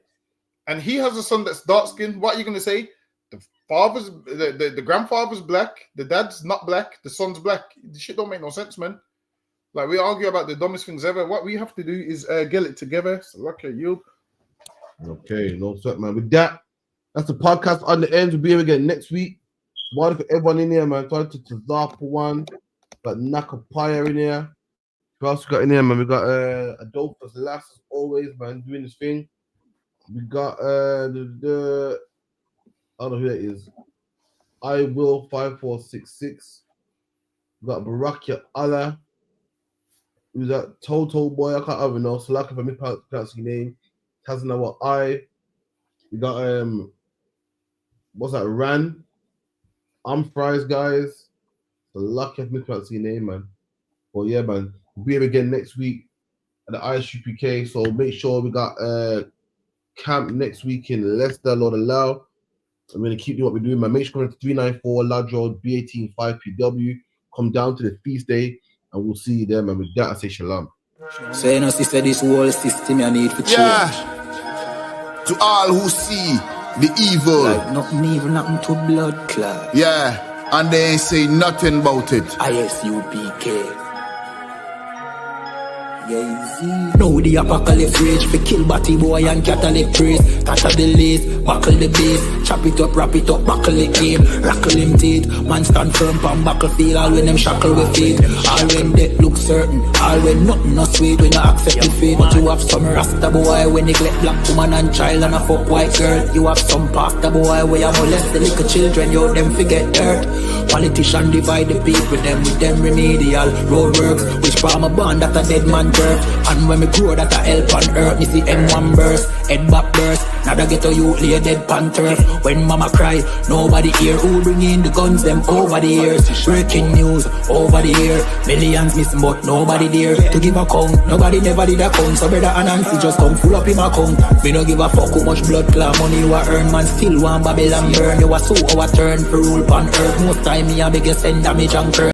and he has a son that's dark skinned. What are you gonna say? The grandfather's black, the dad's not black, the son's black. The shit don't make no sense, man. Like, we argue about the dumbest things ever. What we have to do is get it together. So lucky you. Okay, no sweat, man. With that, that's the podcast on the end. We'll be here again next week. One for everyone in here, man. Talking to Tazar for one. Got Nakapaya in here. Who else we got in here, man? We got Adolphus Lass, as always, man, doing this thing. We got I don't know who that is. I will 5466. We got Barakia Allah. Who's that Toto boy? I can't even know. So like if I mispronounce your name. Tazanawa I. We got what's that? Ran. I'm Fries, guys. So lucky if I mispronounce your name, man. But yeah, man. We'll be here again next week at the ISUPK. So make sure we got camp next week in Leicester, Lord allow. I'm gonna keep doing what we're doing, man. Make sure to come to 394 Lodge Road, B18 5PW. Come down to the feast day, and we'll see you there, man. With that, I say shalom. So you know, sister, this whole system you need for change. Yeah. To all who see the evil. Like nothing evil, nothing to blood clot. Yeah. And they ain't say nothing about it. ISUPK. Now the apocalypse rage for kill batty boy and Catholic priest. Catch the lace, buckle the base. Chop it up, wrap it up, buckle the game. Rackle him teeth, man stand firm from battlefield. All when them shackle with feet. All when death look certain. All when nothing no sweet. When you accept the fate. But you have some rasta boy when neglect black woman and child and a fuck white girl. You have some pastor boy where you molest the little children. You them forget dirt. Politician divide the people them with them remedial roadworks. Which farm a band that a dead man birth. And when me grow that a help on earth. Me see M1 burst, head back burst. Now that get a youth lay dead pan turf. When mama cry, nobody hear. Who bring in the guns them over the years. Breaking news over the year. Millions missing but nobody there to give a count. Nobody never did a count. So brother Anansi just come full up in my account. Me no give a fuck how much blood clot money you a earn. Man still want Babylon burn. You a sue our turn for rule pan earth. Most time me a beg you send damage and curse.